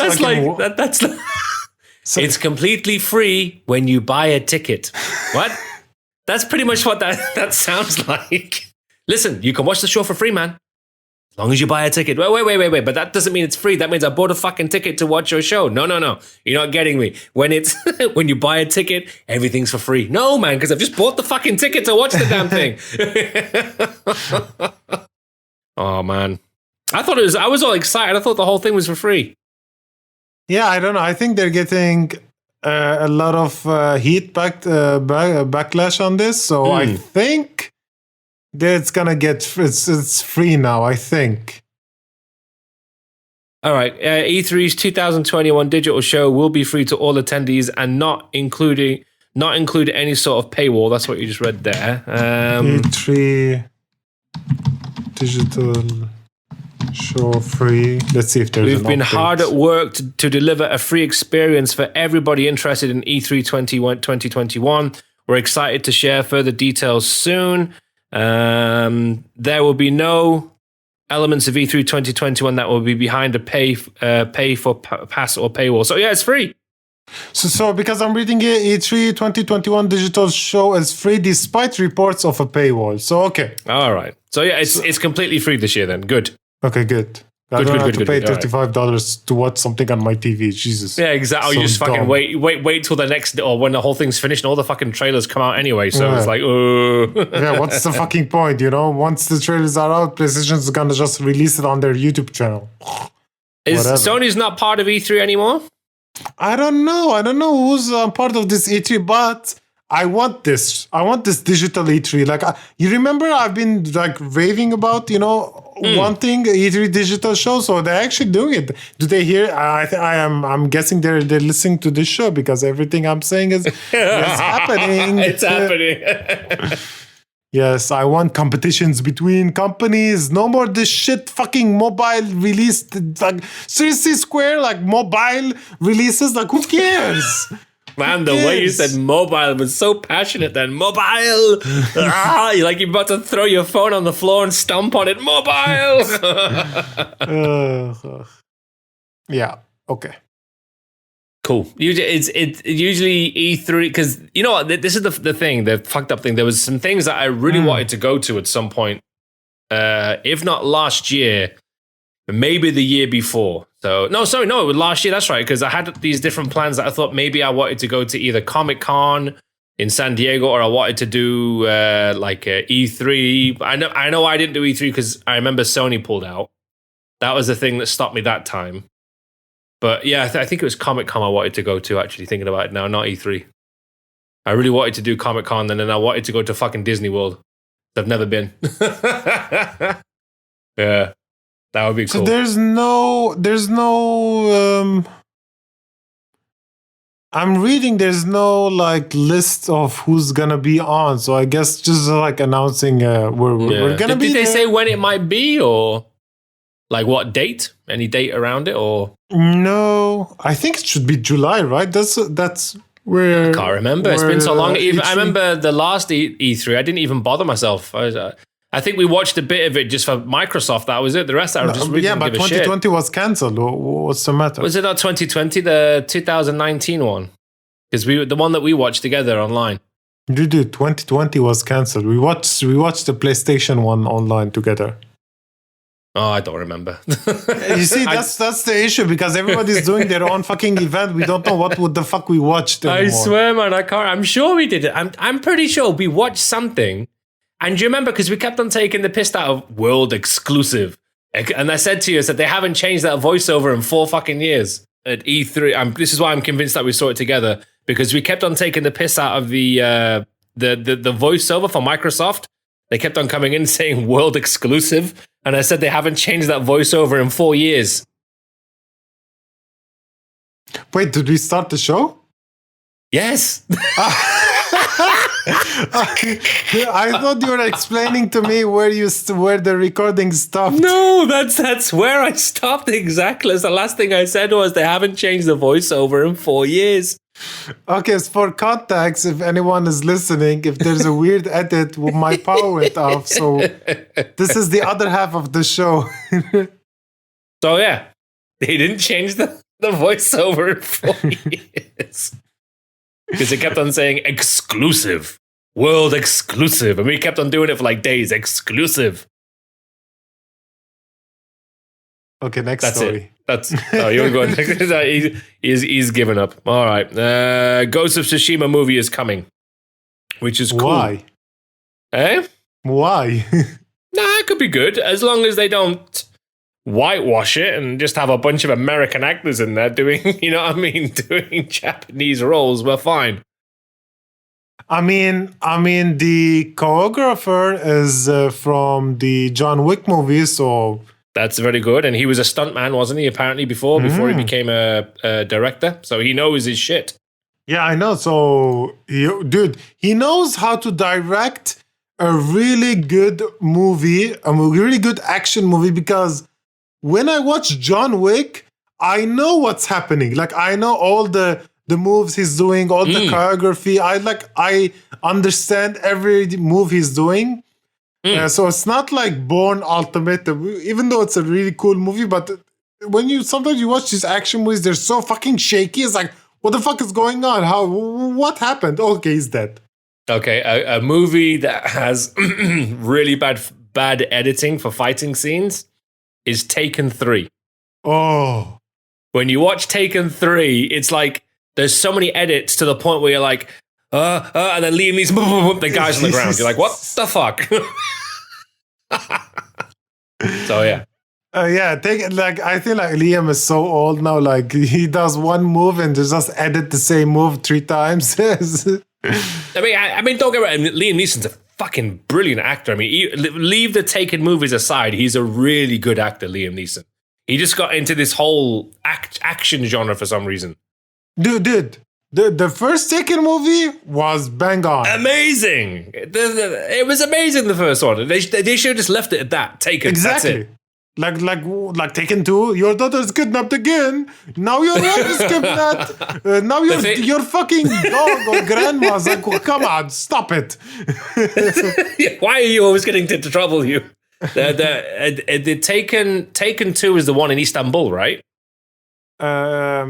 Speaker 2: So it's completely free when you buy a ticket. What? That's pretty much what that sounds like. Listen, you can watch the show for free, man. As long as you buy a ticket. Wait. But that doesn't mean it's free. That means I bought a fucking ticket to watch your show. No. You're not getting me. When when you buy a ticket, everything's for free. No, man, because I've just bought the fucking ticket to watch the damn thing. Oh, man. I was all excited. I thought the whole thing was for free.
Speaker 3: Yeah, I don't know. I think they're getting a lot of heat backlash on this. So I think that it's gonna it's free now. I think.
Speaker 2: All right, E3's 2021 digital show will be free to all attendees and not include any sort of paywall. That's what you just read there.
Speaker 3: E3 digital show free. Let's see if there's
Speaker 2: We've been hard at work to deliver a free experience for everybody interested in E3 2021. We're excited to share further details soon. There will be no elements of E3 2021 that will be behind a pay for pass or paywall. So yeah, it's free.
Speaker 3: So because I'm reading it, E3 2021 digital show is free despite reports of a paywall. So okay.
Speaker 2: All right. So yeah, it's completely free this year then. Good.
Speaker 3: Okay, good. I don't have to pay $35 to watch something on my TV. Jesus.
Speaker 2: Yeah, exactly.
Speaker 3: So
Speaker 2: You just fucking
Speaker 3: dumb.
Speaker 2: wait till the next, or when the whole thing's finished and all the fucking trailers come out anyway. So
Speaker 3: Yeah.
Speaker 2: it's like,
Speaker 3: Yeah, what's the fucking point? You know, once the trailers are out, PlayStation's gonna just release it on their YouTube channel.
Speaker 2: Is
Speaker 3: Whatever.
Speaker 2: Sony's not part of E3 anymore?
Speaker 3: I don't know who's part of this E3, but I want this. I want this digital E3. Like, you remember I've been like raving about, wanting E3 digital show. So they're actually doing it. Do they hear? I'm guessing they're listening to this show because everything I'm saying is happening.
Speaker 2: It's happening.
Speaker 3: Yes, I want competitions between companies. No more this shit fucking mobile release. Like, seriously, Square, like mobile releases. Like, who cares?
Speaker 2: Man, the way you said mobile was so passionate then. Mobile! You're like you're about to throw your phone on the floor and stomp on it. Mobile!
Speaker 3: Yeah, okay.
Speaker 2: Cool. It's usually E3 because you know what? This is the thing, the fucked up thing. There was some things that I really wanted to go to at some point, if not last year, maybe the year before. So no, it was last year. That's right, because I had these different plans that I thought maybe I wanted to go to either Comic-Con in San Diego or I wanted to do E3. I know I didn't do E3 because I remember Sony pulled out. That was the thing that stopped me that time. But yeah, I think it was Comic-Con I wanted to go to, actually, thinking about it now, not E3. I really wanted to do Comic-Con, and then I wanted to go to fucking Disney World. I've never been. Yeah, that would be cool.
Speaker 3: So there's no I'm reading there's no like list of who's gonna be on. So I guess just like announcing we're gonna be
Speaker 2: Did they
Speaker 3: there.
Speaker 2: say when it might be, or like what date? Any date around it, or?
Speaker 3: No, I think it should be July, right? That's where.
Speaker 2: Can't remember. It's been so long. Even, I
Speaker 3: E3
Speaker 2: remember the last E3. I didn't even bother myself. I think we watched a bit of it just for Microsoft. That was it. The rest, I just really
Speaker 3: yeah,
Speaker 2: didn't
Speaker 3: but
Speaker 2: give a shit.
Speaker 3: 2020 was cancelled. What's the matter?
Speaker 2: Was it not 2020? The 2019 one? Because the one that we watched together online.
Speaker 3: Dude, 2020 was cancelled. We watched the PlayStation one online together.
Speaker 2: Oh, I don't remember.
Speaker 3: You see, that's the issue because everybody's doing their own fucking event. We don't know what the fuck we watched anymore.
Speaker 2: I swear, man, I can't. I'm sure we did it. I'm pretty sure we watched something. And do you remember? Because we kept on taking the piss out of world exclusive. And I said to you, they haven't changed that voiceover in 4 fucking years at E3. This is why I'm convinced that we saw it together, because we kept on taking the piss out of the voiceover for Microsoft. They kept on coming in saying world exclusive. And I said they haven't changed that voiceover in 4 years.
Speaker 3: Wait, did we start the show?
Speaker 2: Yes.
Speaker 3: I thought you were explaining to me where the recording stopped.
Speaker 2: No, that's where I stopped exactly. The last thing I said was they haven't changed the voiceover in 4 years.
Speaker 3: Okay, so for context, if anyone is listening, if there's a weird edit, my power went off. So this is the other half of the show.
Speaker 2: So yeah, they didn't change the voiceover in 4 years. Because they kept on saying exclusive, world exclusive. And we kept on doing it for like days, exclusive.
Speaker 3: Okay, next
Speaker 2: That's
Speaker 3: story.
Speaker 2: You're going. He's given up. All right. Ghost of Tsushima movie is coming, which is cool.
Speaker 3: Why?
Speaker 2: Eh?
Speaker 3: Why?
Speaker 2: Nah, it could be good as long as they don't whitewash it and just have a bunch of American actors in there doing, you know what I mean, doing Japanese roles. We're fine.
Speaker 3: I mean, the choreographer is from the John Wick movies, so
Speaker 2: that's very good. And he was a stuntman, wasn't he? Apparently before he became a director, so he knows his shit.
Speaker 3: Yeah, I know. So, he knows how to direct a really good movie, a really good action movie, because when I watch John Wick, I know what's happening. Like, I know all the moves he's doing, all the choreography. I understand every move he's doing. So it's not like Bourne Ultimate, even though it's a really cool movie. But when sometimes you watch these action movies, they're so fucking shaky. It's like, What the fuck is going on? What happened? Okay, he's dead.
Speaker 2: Okay, a movie that has really bad editing for fighting scenes is Taken 3.
Speaker 3: Oh.
Speaker 2: When you watch Taken 3, it's like there's so many edits to the point where you're like, and then Liam Neeson, the guy's on the ground. You're like, what the fuck? So yeah.
Speaker 3: I feel like Liam is so old now. Like he does one move and just edit the same move 3 times.
Speaker 2: I mean, don't get me wrong. Liam Neeson's a fucking brilliant actor. I mean, leave the Taken movies aside. He's a really good actor, Liam Neeson. He just got into this whole action genre for some reason.
Speaker 3: Dude. The first Taken movie was bang on.
Speaker 2: Amazing. It was amazing, the first one. They should have just left it at that. Taken.
Speaker 3: Exactly.
Speaker 2: That's it.
Speaker 3: Like Taken 2, your daughter's kidnapped again. Now your wife is kidnapped. Now your fucking dog or grandma's like, well, come on, stop it.
Speaker 2: Why are you always getting into trouble, you? The Taken 2 is the one in Istanbul, right?
Speaker 3: I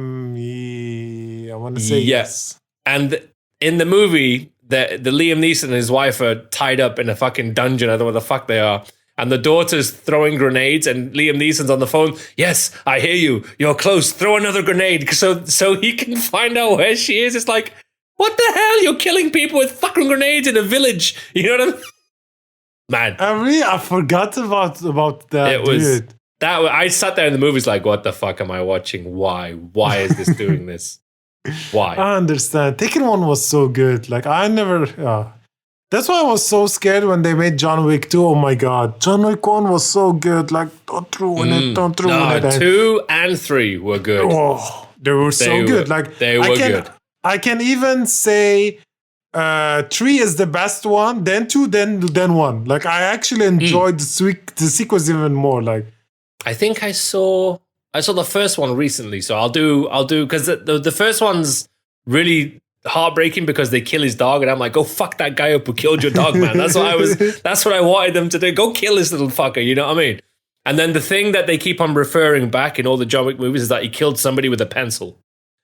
Speaker 3: want to say yes.
Speaker 2: And in the movie, the Liam Neeson and his wife are tied up in a fucking dungeon. I don't know what the fuck they are. And the daughter's throwing grenades, and Liam Neeson's on the phone. Yes, I hear you. You're close. Throw another grenade so he can find out where she is. It's like, what the hell? You're killing people with fucking grenades in a village. You know what I mean? Man,
Speaker 3: I forgot about that.
Speaker 2: It was
Speaker 3: dude.
Speaker 2: that. I sat there in the movies like, what the fuck am I watching? Why? Why is this doing this? Why?
Speaker 3: I understand. Taken 1 was so good. Like I never. That's why I was so scared when they made John Wick 2. Oh my god, John Wick 1 was so good. Like don't ruin it. Don't ruin it.
Speaker 2: 2 and 3 were good.
Speaker 3: Oh, they were so good. Like
Speaker 2: they were good.
Speaker 3: I can even say. 3 is the best one, then 2, then 1. Like I actually enjoyed the sequence even more. Like
Speaker 2: I think I saw the first one recently, so I'll do because the first one's really heartbreaking because they kill his dog, and I'm like, go fuck that guy up who killed your dog, man. That's what I wanted them to do. Go kill this little fucker. You know what I mean? And then the thing that they keep on referring back in all the John Wick movies is that he killed somebody with a pencil.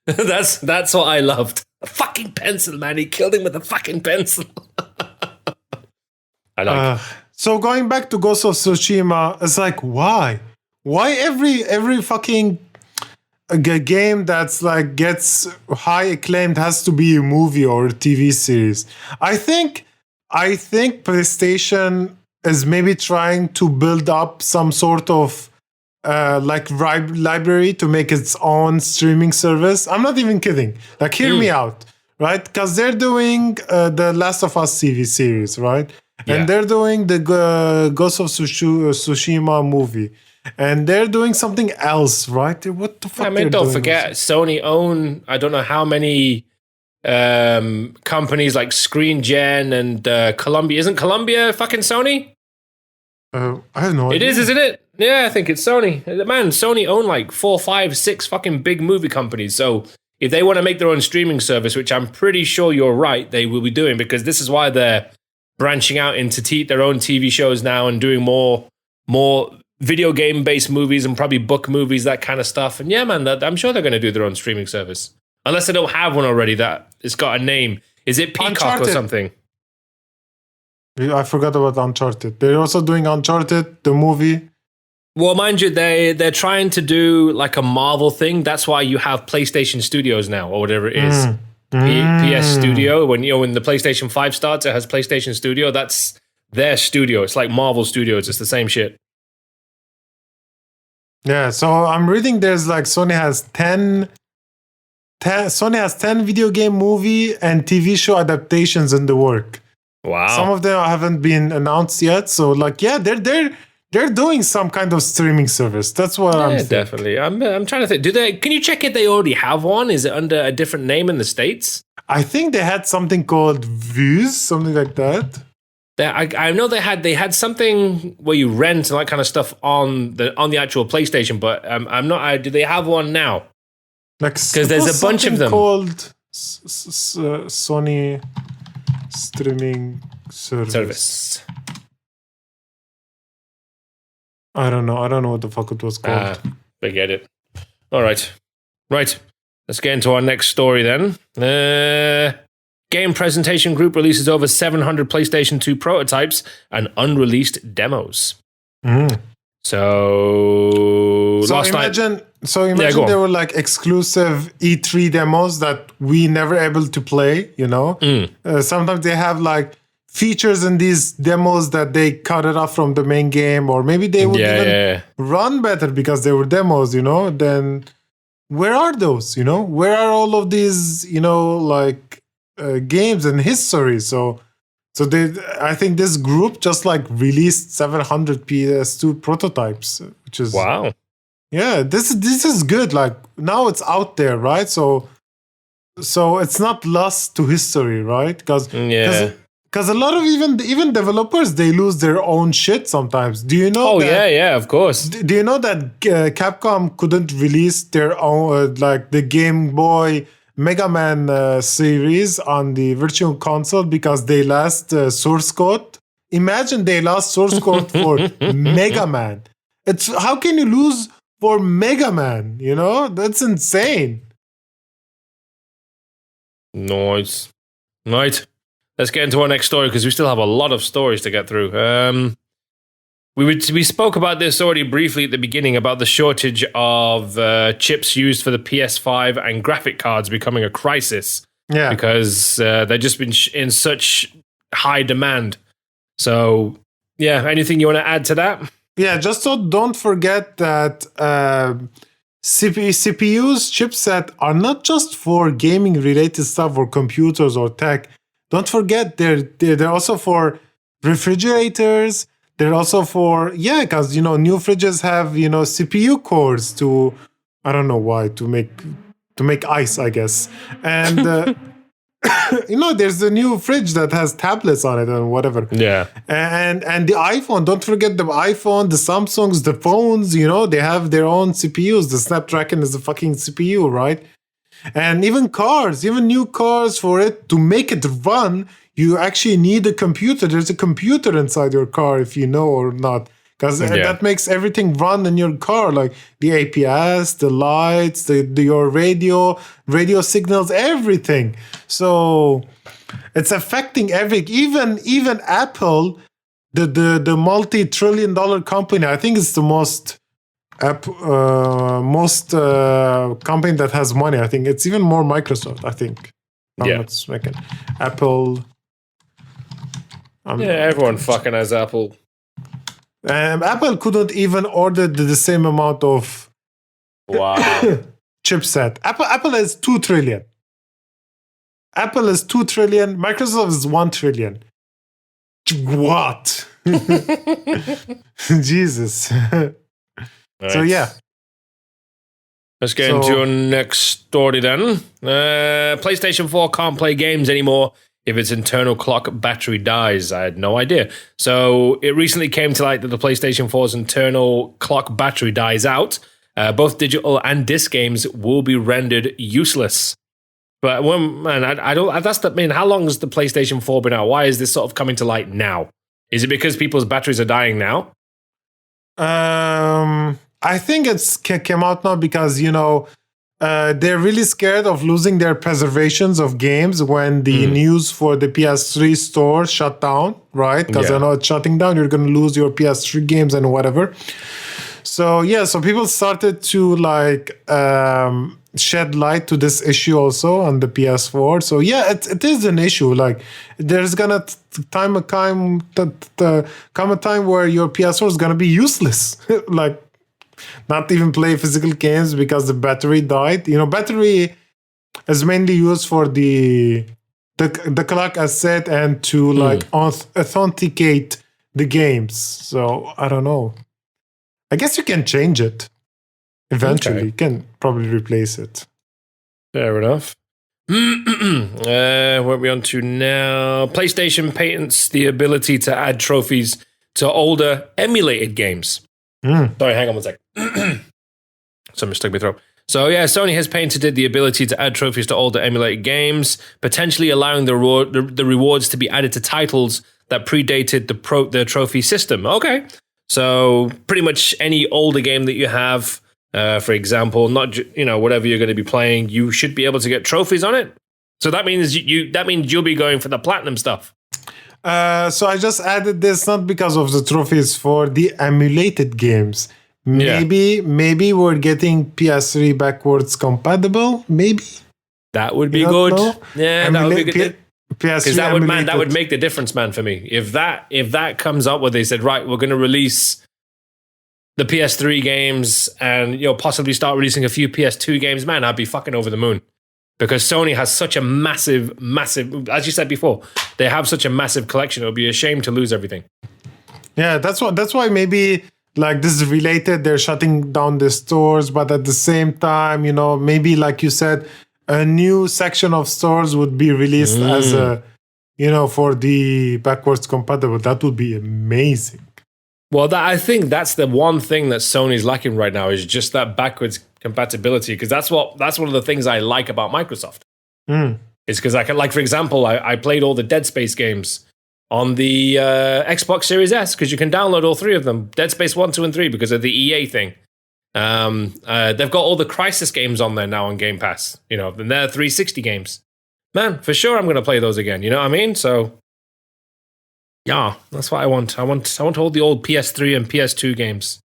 Speaker 2: That's what I loved. A fucking pencil, man. He killed him with a fucking pencil. I like it.
Speaker 3: So going back to Ghost of Tsushima, it's like, why? Why every fucking game that's like gets high acclaimed has to be a movie or a TV series? I think PlayStation is maybe trying to build up some sort of library to make its own streaming service. I'm not even kidding. Like, hear me out, right? Because they're doing the Last of Us TV series, right? Yeah. And they're doing the Ghost of Tsushima movie. And they're doing something else, right? What the fuck?
Speaker 2: I mean, don't forget, Sony own, I don't know how many companies like Screen Gen and Columbia. Isn't Columbia fucking Sony?
Speaker 3: I have no idea.
Speaker 2: It is, isn't it? Yeah, I think it's Sony. Man, Sony own like 4, 5, 6 fucking big movie companies. So if they want to make their own streaming service, which I'm pretty sure you're right, they will be doing, because this is why they're branching out into their own TV shows now and doing more video game-based movies and probably book movies, that kind of stuff. And yeah, man, I'm sure they're going to do their own streaming service. Unless they don't have one already that it's got a name. Is it Peacock
Speaker 3: Uncharted.
Speaker 2: Or something?
Speaker 3: I forgot about Uncharted. They're also doing Uncharted, the movie.
Speaker 2: Well, mind you, they're trying to do like a Marvel thing. That's why you have PlayStation Studios now, or whatever it is. PS Studio. When the PlayStation 5 starts, it has PlayStation Studio. That's their studio. It's like Marvel Studios. It's the same shit.
Speaker 3: Yeah, so I'm reading there's like Sony has 10 video game movie and TV show adaptations in the work.
Speaker 2: Wow.
Speaker 3: Some of them haven't been announced yet. So like, yeah, they're doing some kind of streaming service. That's what I'm thinking.
Speaker 2: Definitely. I'm trying to think. Can you check if they already have one? Is it under a different name in the States?
Speaker 3: I think they had something called Views, something like that.
Speaker 2: I know they had something where you rent and that kind of stuff on the actual PlayStation, but I'm not. Do they have one now?
Speaker 3: Like,
Speaker 2: because there's a bunch of them
Speaker 3: called Sony streaming service. I don't know what the fuck it was called.
Speaker 2: Forget it. All right. Let's get into our next story then. Game Presentation Group releases over 700 PlayStation 2 prototypes and unreleased demos. So imagine
Speaker 3: there were like exclusive E3 demos that we never able to play, you know? Sometimes they have like features in these demos that they cut it off from the main game, or maybe they would run better because they were demos, you know? Then where are those, you know? Where are all of these, you know, like games and history? So I think this group just like released 700 PS2 prototypes, which is
Speaker 2: wow.
Speaker 3: Yeah, this is good. Like now it's out there, right? So it's not lost to history, right? Because a lot of even developers, they lose their own shit sometimes. Do you know?
Speaker 2: Of course.
Speaker 3: Do you know that Capcom couldn't release their own like the Game Boy Mega Man series on the Virtual Console because they lost source code? Imagine they lost source code for Mega Man. How can you lose for Mega Man? You know, that's insane.
Speaker 2: Nice. Right. Let's get into our next story because we still have a lot of stories to get through. We spoke about this already briefly at the beginning about the shortage of chips used for the PS5 and graphic cards becoming a crisis. Yeah, because they've just been in such high demand. So, yeah, anything you want to add to that?
Speaker 3: Yeah, just so don't forget that CPUs, chipset are not just for gaming related stuff or computers or tech. Don't forget they're also for refrigerators. They're also for because new fridges have CPU cores to, I don't know why, to make ice, I guess. And there's the new fridge that has tablets on it and whatever.
Speaker 2: Yeah.
Speaker 3: And the iPhone, don't forget the iPhone, the Samsungs, the phones, they have their own CPUs. The Snapdragon is a fucking CPU, right? And even cars, even new cars, for it to make it run, you actually need a computer. There's a computer inside your car, if you know or not. Because that makes everything run in your car, like the APS, the lights, your radio signals, everything. So it's affecting even Apple, the multi-trillion-dollar company. I think it's the most company that has money. I think it's even more Microsoft. I think. I'm not mistaken. Apple.
Speaker 2: Everyone fucking has Apple.
Speaker 3: Apple couldn't even order the same amount of chipset. Apple is 2 trillion. Apple is 2 trillion. Microsoft is 1 trillion. What? Jesus.
Speaker 2: Right.
Speaker 3: So yeah.
Speaker 2: Let's get into your next story then. PlayStation 4 can't play games anymore if its internal clock battery dies. I had no idea. So it recently came to light that the PlayStation 4's internal clock battery dies out. Both digital and disc games will be rendered useless. But how long has the PlayStation 4 been out? Why is this sort of coming to light now? Is it because people's batteries are dying now?
Speaker 3: I think it's came out now because, they're really scared of losing their preservations of games when the news for the PS3 store shut down, right? Because I know it's shutting down. You're going to lose your PS3 games and whatever. So people started to shed light to this issue also on the PS4. So it is an issue. Like there's gonna come a time where your PS4 is gonna be useless. Like not even play physical games because the battery died. Battery is mainly used for the clock asset and to authenticate the games. So I don't know. I guess you can change it. Eventually, you can probably replace it.
Speaker 2: Fair enough. Where are we on to now? PlayStation patents the ability to add trophies to older emulated games. Sorry, hang on one sec. Something stuck in my throat. So Sony has patented the ability to add trophies to older emulated games, potentially allowing the rewards to be added to titles that predated the trophy system. Okay. So pretty much any older game that you have, for example, whatever you're going to be playing, you should be able to get trophies on it. So that means you'll be going for the platinum stuff.
Speaker 3: So I just added this not because of the trophies, for the emulated games. Maybe we're getting PS3 backwards compatible. Maybe
Speaker 2: that would be good.
Speaker 3: Know?
Speaker 2: Yeah, that would be good.
Speaker 3: PS3
Speaker 2: that would make the difference, man, for me. If that comes up where they said, right, we're going to release the PS3 games and possibly start releasing a few PS2 games, man, I'd be fucking over the moon. Because Sony has such a massive, as you said before, they have such a massive collection. It would be a shame to lose everything.
Speaker 3: Yeah, that's why maybe like this is related. They're shutting down the stores, but at the same time, maybe like you said, a new section of stores would be released as a, for the backwards compatible. That would be amazing.
Speaker 2: Well, I think that's the one thing that Sony's lacking right now is just that backwards compatibility, because that's one of the things I like about Microsoft. Is because I can, like, for example, I played all the Dead Space games on the Xbox Series S, because you can download all three of them, Dead Space 1, 2, and 3, because of the EA thing. They've got all the Crysis games on there now on Game Pass, and they're 360 games. Man, for sure I'm going to play those again, you know what I mean? So, yeah, that's what I want. I want all the old PS3 and PS2 games.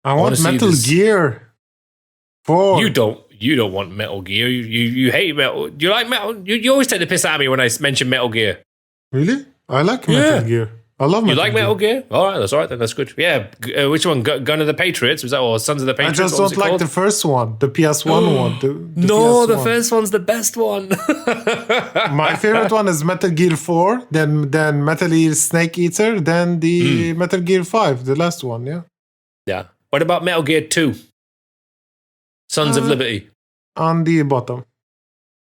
Speaker 3: I want Metal Gear 4.
Speaker 2: You don't want Metal Gear. You hate Metal. You like Metal? You always take the piss out of me when I mention Metal Gear.
Speaker 3: Really? I like Metal Gear. I love Metal Gear.
Speaker 2: You like Metal Gear? All right, that's all right then. That's good. Yeah. Which one? Gun of the Patriots? Was that or Sons of the Patriots?
Speaker 3: I just don't like the first one, the PS1 one.
Speaker 2: The first one's the best one.
Speaker 3: My favorite one is Metal Gear 4, then Metal Gear Snake Eater, then the Metal Gear 5, the last one. Yeah.
Speaker 2: Yeah. What about Metal Gear 2? Sons of Liberty.
Speaker 3: On the bottom.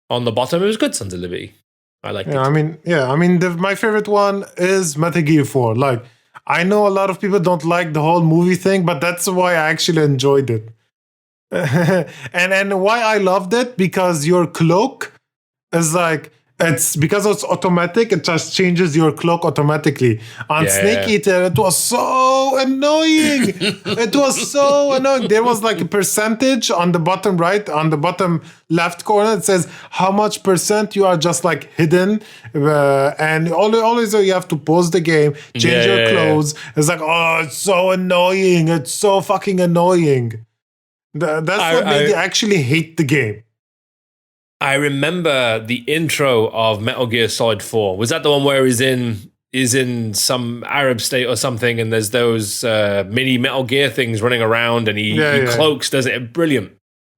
Speaker 2: On the bottom, it was good. Sons of Liberty. I like it.
Speaker 3: My favorite one is Metal Gear 4. Like, I know a lot of people don't like the whole movie thing, but that's why I actually enjoyed it. and why I loved it, because your cloak is like, it's because it's automatic, it just changes your cloak automatically. On Snake Eater, it was so annoying. It was so annoying. There was like a percentage on the bottom right, on the bottom left corner. It says how much percent you are just like hidden. And always you have to pause the game, change your clothes. It's like, oh, it's so annoying. It's so fucking annoying. That's what made me actually hate the game.
Speaker 2: I remember the intro of Metal Gear Solid 4. Was that the one where he's in some Arab state or something, and there's those mini Metal Gear things running around, and he cloaks, does it? Brilliant.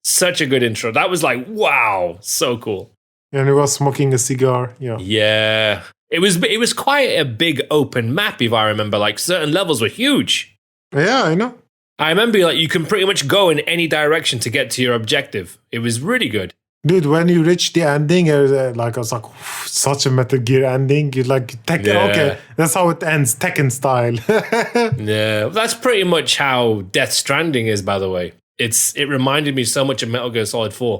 Speaker 2: Such a good intro. That was like, wow, so cool.
Speaker 3: And he was smoking a cigar. Yeah.
Speaker 2: Yeah. It was quite a big open map, if I remember. Like, certain levels were huge.
Speaker 3: Yeah, I know.
Speaker 2: I remember like you can pretty much go in any direction to get to your objective. It was really good.
Speaker 3: Dude, when you reach the ending, I was like, such a Metal Gear ending. You like, okay, that's how it ends, Tekken style.
Speaker 2: Yeah, that's pretty much how Death Stranding is, by the way. It reminded me so much of Metal Gear Solid 4.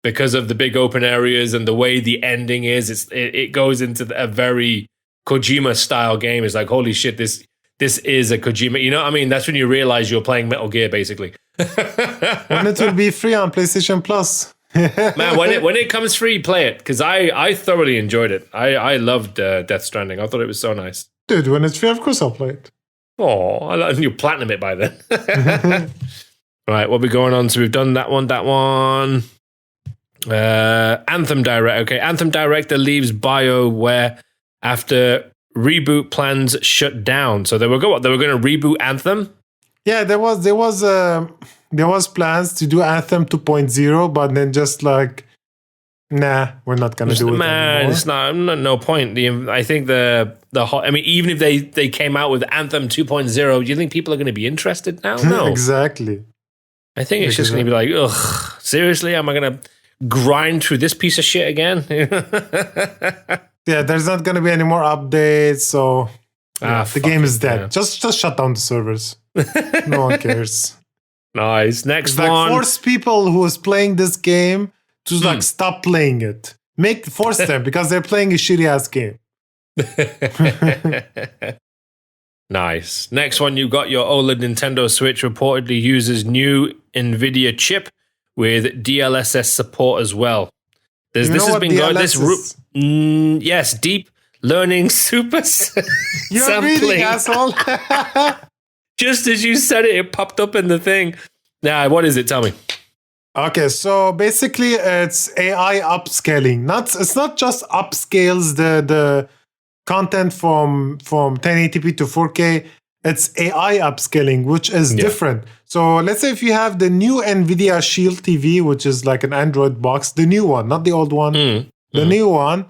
Speaker 2: Because of the big open areas and the way the ending is, it goes into a very Kojima-style game. It's like, holy shit, this is a Kojima. You know what I mean? That's when you realize you're playing Metal Gear, basically.
Speaker 3: When it will be free on PlayStation Plus.
Speaker 2: Man, when it comes free, play it, because I thoroughly enjoyed it. I loved Death Stranding. I thought it was so nice.
Speaker 3: Dude, when it's free, of course I'll play it.
Speaker 2: Oh, you platinum it by then. Right, what are we going on? So we've done that one. Anthem Direct. Okay, Anthem Director leaves BioWare after reboot plans shut down. So they were going to reboot Anthem. Yeah,
Speaker 3: there was plans to do Anthem 2.0, but then just like, nah, we're not gonna do it anymore.
Speaker 2: It's no point. I think even if they came out with Anthem 2.0, do you think people are going to be interested now? No,
Speaker 3: exactly.
Speaker 2: I think it's just going to be like, ugh, seriously, am I going to grind through this piece of shit again?
Speaker 3: Yeah, there's not going to be any more updates, so the game is dead. Yeah. Just shut down the servers. No one cares.
Speaker 2: Nice. Next one.
Speaker 3: Like, force people who is playing this game to like stop playing it. Force them because they're playing a shitty ass game.
Speaker 2: Nice. Next one, you got your OLED Nintendo Switch reportedly uses new NVIDIA chip with DLSS support as well. This has been going. Yes, deep learning super
Speaker 3: You're
Speaker 2: sampling.
Speaker 3: reading, asshole.
Speaker 2: Just as you said it, it popped up in the thing. Now, what is it? Tell me.
Speaker 3: Okay, so basically it's AI upscaling. It's not just upscales the content from 1080p to 4K. It's AI upscaling, which is different. So let's say if you have the new NVIDIA Shield TV, which is like an Android box, the new one, not the old one, the new one,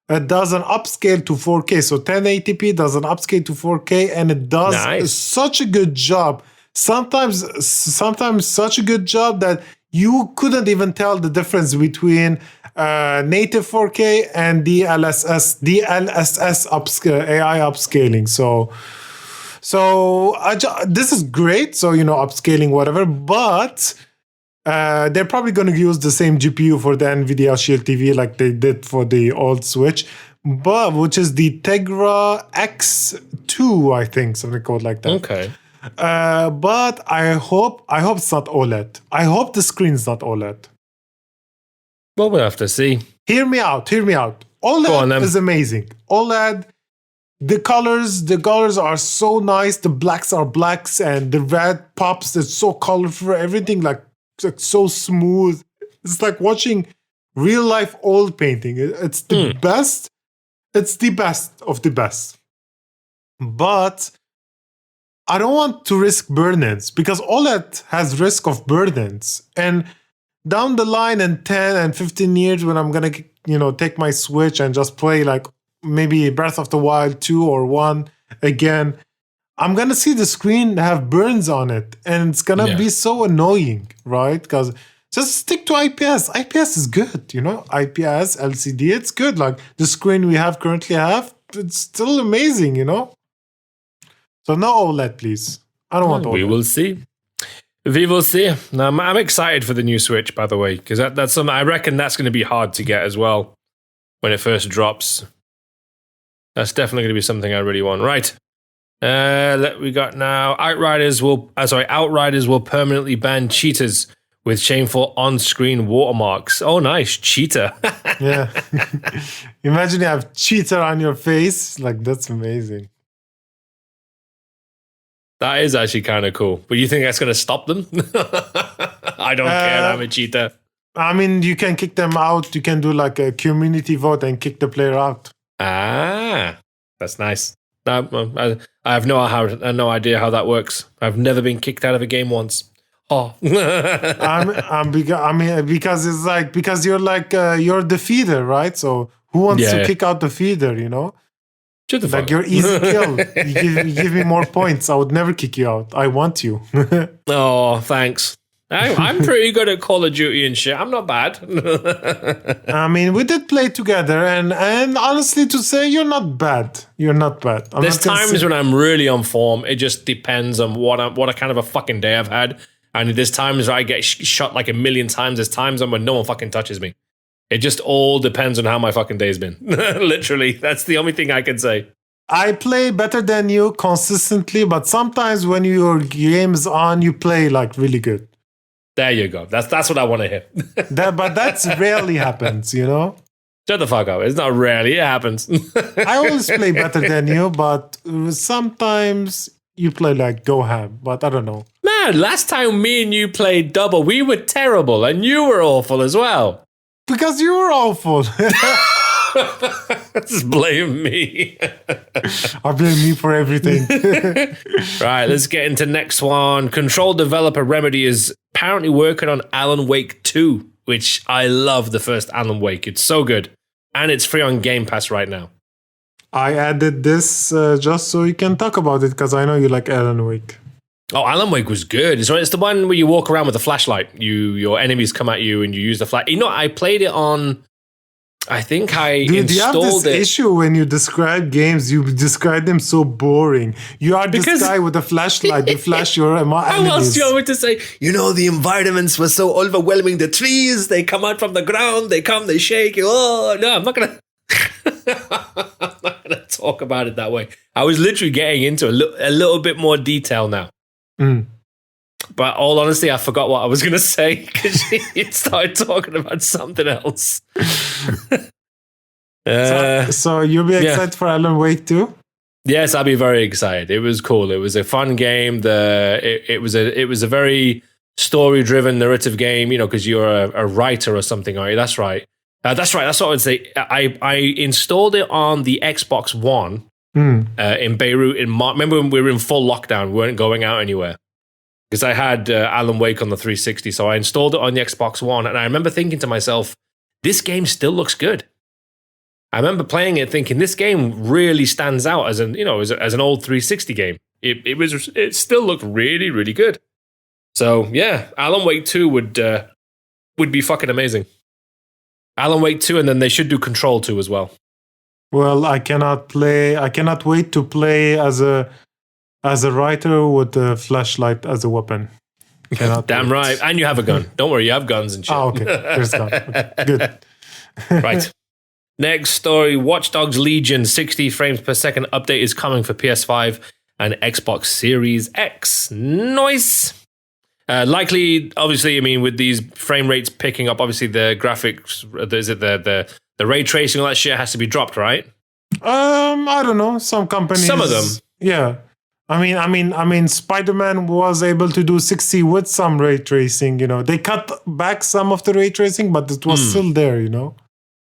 Speaker 3: it does an upscale to 4K. So 1080p does an upscale to 4K, and it does such a good job. Sometimes such a good job that you couldn't even tell the difference between native 4K and DLSS AI upscaling. So this is great. So, upscaling, whatever, but they're probably going to use the same GPU for the NVIDIA Shield TV like they did for the old Switch, but which is the Tegra X2, I think, something called like that.
Speaker 2: Okay.
Speaker 3: But I hope it's not OLED. I hope the screen's not OLED.
Speaker 2: Well, we'll have to see.
Speaker 3: Hear me out. OLED is amazing. OLED, the colors are so nice. The blacks are blacks and the red pops. It's so colorful. Everything like so smooth. It's like watching real life oil painting. It's the best. It's the best of the best. But I don't want to risk burn-ins because OLED has risk of burn-ins. And down the line in 10 and 15 years when I'm going to, take my Switch and just play like maybe Breath of the Wild 2 or 1 again, I'm going to see the screen have burns on it. And it's going to be so annoying, right? Because just stick to IPS. IPS is good, IPS, LCD, it's good. Like the screen we currently have, it's still amazing, So no OLED, please. I don't want OLED.
Speaker 2: We will see. We will see. Now, I'm excited for the new Switch, by the way, because that's something I reckon that's going to be hard to get as well when it first drops. That's definitely going to be something I really want. Right. We got now Outriders will permanently ban cheaters with shameful on-screen watermarks. Oh, nice. Cheater.
Speaker 3: Yeah. Imagine you have cheater on your face. Like, that's amazing.
Speaker 2: That is actually kind of cool. But you think that's going to stop them? I don't care. I'm a cheater.
Speaker 3: I mean, you can kick them out. You can do like a community vote and kick the player out.
Speaker 2: Ah, that's nice. I have no idea how that works. I've never been kicked out of a game once. Oh,
Speaker 3: because it's like you're like you're the feeder, right? So who wants to kick out the feeder?
Speaker 2: Shut the fuck
Speaker 3: like you're easy kill. You give me more points. I would never kick you out. I want you.
Speaker 2: Oh, thanks. I'm pretty good at Call of Duty and shit. I'm not bad.
Speaker 3: I mean, we did play together, and honestly, to say you're not bad. You're not bad.
Speaker 2: There's times when I'm really on form. It just depends on what a kind of a fucking day I've had. And there's times where I get shot like a million times. There's times when no one fucking touches me. It just all depends on how my fucking day's been. Literally, that's the only thing I can say.
Speaker 3: I play better than you consistently, but sometimes when your game's on, you play like really good.
Speaker 2: There you go. That's what I want to hear.
Speaker 3: But that's rarely happens,
Speaker 2: Shut the fuck up. It's not rarely. It happens.
Speaker 3: I always play better than you, but sometimes you play like go ham. But I don't know.
Speaker 2: Man, last time me and you played double, we were terrible, and you were awful as well.
Speaker 3: Because you were awful.
Speaker 2: Just blame me.
Speaker 3: I blame me for everything.
Speaker 2: Right, let's get into next one. Control developer Remedy is apparently working on Alan Wake 2, which I love the first Alan Wake. It's so good. And it's free on Game Pass right now.
Speaker 3: I added this just so you can talk about it, because I know you like Alan Wake.
Speaker 2: Oh, Alan Wake was good. It's the one where you walk around with a flashlight. Your enemies come at you and you use the flash. I played it on... I think I installed it.
Speaker 3: Do you have this issue when you describe games? You describe them so boring. You are this guy with a flashlight. You flash your enemies.
Speaker 2: How else do you want me to say? The environments were so overwhelming. The trees, they come out from the ground. They come, they shake. Oh, no, I'm not going to... I'm not going to talk about it that way. I was literally getting into a little bit more detail now. But all honesty, I forgot what I was going to say because you started talking about something else.
Speaker 3: So you'll be excited for Alan Wake 2?
Speaker 2: Yes, I'll be very excited. It was cool. It was a fun game. It was a very story-driven narrative game, because you're a writer or something, are you? That's right. That's right. That's what I would say. I installed it on the Xbox One in Beirut in March. Remember when we were in full lockdown? We weren't going out anywhere. Because I had Alan Wake on the 360, so I installed it on the Xbox One, and I remember thinking to myself, this game still looks good. I remember playing it thinking, this game really stands out as an old 360 game. It still looked really, really good. So yeah, Alan Wake 2 would be fucking amazing. Alan Wake 2, and then they should do Control 2 as well.
Speaker 3: Well, I cannot wait to play as a writer with a flashlight as a weapon.
Speaker 2: Damn right. And you have a gun. Don't worry, you have guns and shit.
Speaker 3: Oh, okay. There's gun. Okay. Good.
Speaker 2: Right. Next story, Watch Dogs Legion 60 frames per second update is coming for PS5 and Xbox Series X. Nice. Likely, obviously, I mean, with these frame rates picking up, obviously the graphics, is it the ray tracing, all that shit has to be dropped, right?
Speaker 3: I don't know. Some companies.
Speaker 2: Some of them.
Speaker 3: Yeah. I mean, Spider-Man was able to do 60 with some ray tracing, They cut back some of the ray tracing, but it was still there,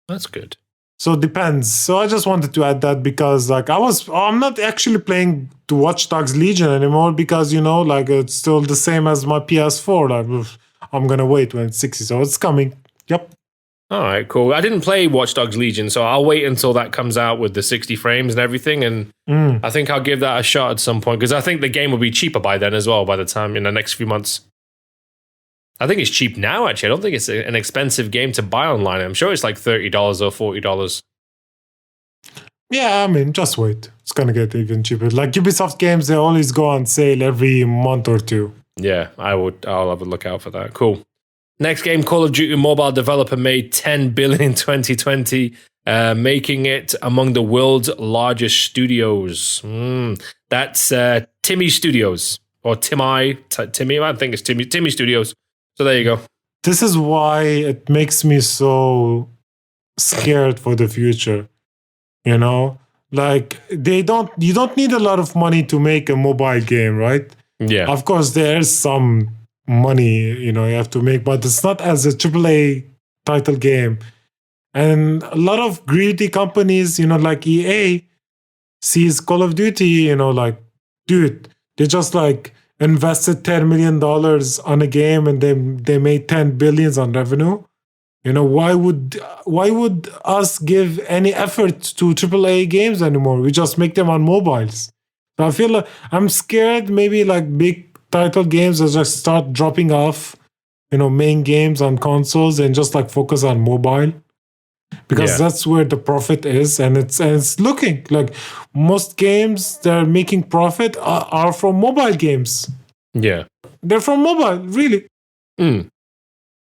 Speaker 2: That's good.
Speaker 3: So it depends. So I just wanted to add that because I'm not actually playing the Watch Dogs Legion anymore because, it's still the same as my PS4. I'm going to wait when it's 60. So it's coming. Yep.
Speaker 2: All right, cool. I didn't play Watch Dogs Legion, so I'll wait until that comes out with the 60 frames and everything. And I think I'll give that a shot at some point because I think the game will be cheaper by then as well, by the time in the next few months. I think it's cheap now, actually. I don't think it's an expensive game to buy online. I'm sure it's like $30 or $40.
Speaker 3: Yeah, just wait. It's going to get even cheaper. Like Ubisoft games, they always go on sale every month or two.
Speaker 2: Yeah, I'll have a look out for that. Cool. Next game, Call of Duty mobile developer made $10 billion in 2020, making it among the world's largest studios. That's Timmy Studios. Or Timmy, I think it's Timmy Studios. So there you go.
Speaker 3: This is why it makes me so scared for the future. Like you don't need a lot of money to make a mobile game, right?
Speaker 2: Yeah.
Speaker 3: Of course, there's some money, you have to make, but it's not as a AAA title game. And a lot of greedy companies, like EA, sees Call of Duty, dude, they just invested $10 million on a game and they made $10 billion on revenue. Why would us give any effort to AAA games anymore? We just make them on mobiles. So I feel like I'm scared maybe big title games will just start dropping off, main games on consoles and just focus on mobile. Because that's where the profit is, and it's looking like most games that are making profit are from mobile games.
Speaker 2: Yeah,
Speaker 3: they're from mobile, really. Maybe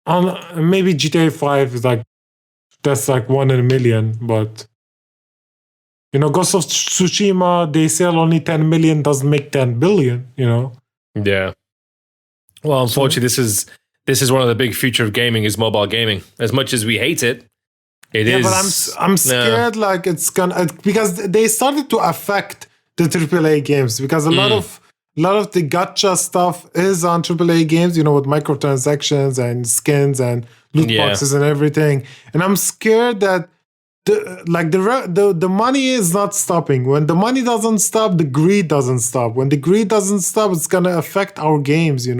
Speaker 3: GTA 5 is that's 1 in a million, but Ghost of Tsushima, they sell only 10 million, doesn't make 10 billion.
Speaker 2: Yeah. Well, unfortunately, this is one of the big future of gaming is mobile gaming. As much as we hate it. It is.
Speaker 3: But I'm scared it's gonna because they started to affect the AAA games because a lot of the gacha stuff is on AAA games, with microtransactions and skins and loot boxes and everything. And I'm scared that the money is not stopping. When the money doesn't stop, the greed doesn't stop. When the greed doesn't stop, it's gonna affect our games. We're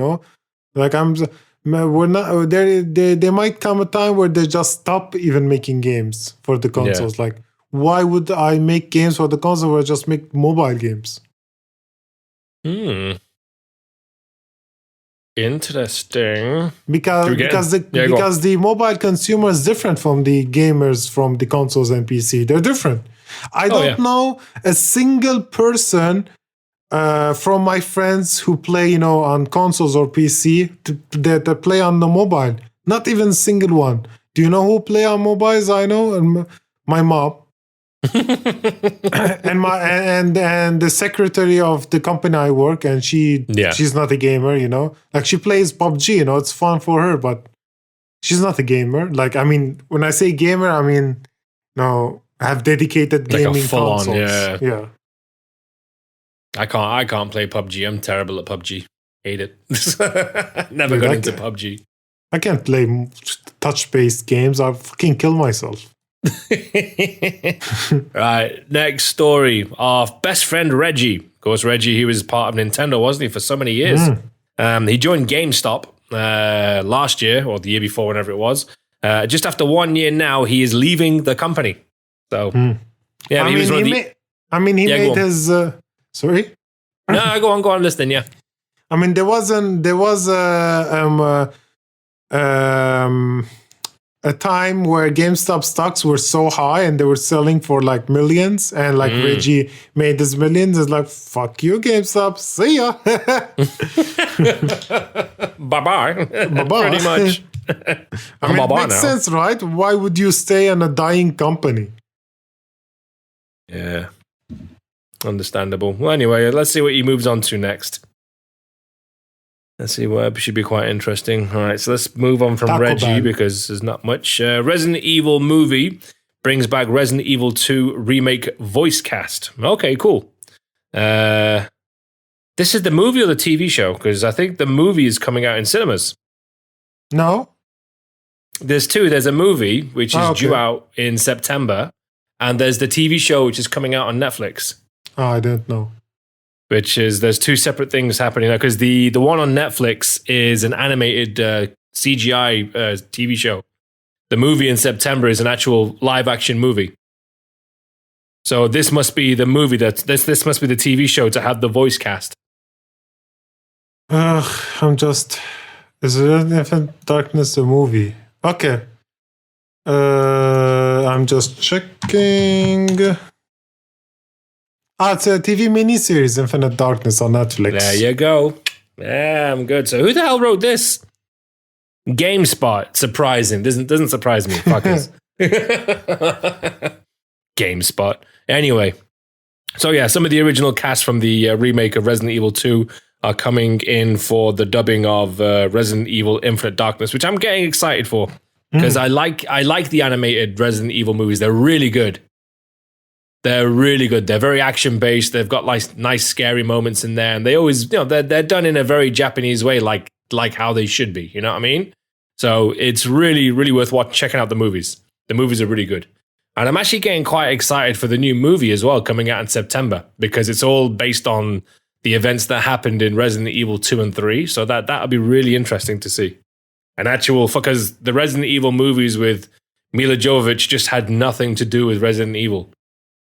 Speaker 3: not there might come a time where they just stop even making games for the consoles. Why would I make games for the console where I just make mobile games?
Speaker 2: Interesting.
Speaker 3: Because the mobile consumer is different from the gamers from the consoles and PC. They're different. I don't know a single person from my friends who play, on consoles or PC that play on the mobile. Not even a single one. Do you know who play on mobiles? I know, and my mom. and the secretary of the company I work, and she's not a gamer, like she plays PUBG, it's fun for her, but she's not a gamer. Like, I mean, when I say gamer, I mean, no, have dedicated gaming
Speaker 2: like a full
Speaker 3: consoles.
Speaker 2: on,
Speaker 3: Yeah.
Speaker 2: I can't play PUBG. I'm terrible at PUBG. Hate it. Never got into PUBG.
Speaker 3: I can't play touch-based games. I'll fucking kill myself.
Speaker 2: Right, next story. Our best friend Reggie. Of course, Reggie, he was part of Nintendo, wasn't he, for so many years? He joined GameStop last year, or the year before, whenever it was. Just after 1 year now, he is leaving the company. So, yeah, he made
Speaker 3: his... sorry?
Speaker 2: No, go on, listen, yeah.
Speaker 3: I mean, there was a time where GameStop stocks were so high and they were selling for like millions, and like Reggie made his millions. It's like, fuck you, GameStop, see ya.
Speaker 2: Bye-bye. Pretty much.
Speaker 3: I mean, it makes sense, right? Why would you stay in a dying company?
Speaker 2: Yeah. Understandable. Well, anyway, let's see what he moves on to next. Let's see what should be quite interesting. All right, so let's move on from Reggie because there's not much. Resident Evil movie brings back Resident Evil 2 remake voice cast. Okay, cool. This is the movie or the TV show? Because I think the movie is coming out in cinemas.
Speaker 3: No.
Speaker 2: There's two. There's a movie, which is due out in September, and there's the TV show, which is coming out on Netflix.
Speaker 3: Oh, I don't know.
Speaker 2: Which is, there's two separate things happening now, because the one on Netflix is an animated CGI TV show. The movie in September is an actual live action movie. So this must be the movie this must be the TV show to have the voice cast.
Speaker 3: Is it Infinite Darkness a movie? Okay. I'm just checking. It's a TV miniseries, Infinite Darkness on Netflix.
Speaker 2: There you go. Yeah, I'm good. So who the hell wrote this? GameSpot. Surprising. Doesn't surprise me. Fuckers. GameSpot. Anyway. So yeah, some of the original cast from the remake of Resident Evil 2 are coming in for the dubbing of Resident Evil Infinite Darkness, which I'm getting excited for. Because I like the animated Resident Evil movies. They're really good. They're really good. They're very action-based. They've got nice scary moments in there. And they always, they're done in a very Japanese way, like how they should be. You know what I mean? So it's really, really worth checking out the movies. The movies are really good. And I'm actually getting quite excited for the new movie as well, coming out in September, because it's all based on the events that happened in Resident Evil 2 and 3. So that'll be really interesting to see. Because the Resident Evil movies with Mila Jovovich just had nothing to do with Resident Evil.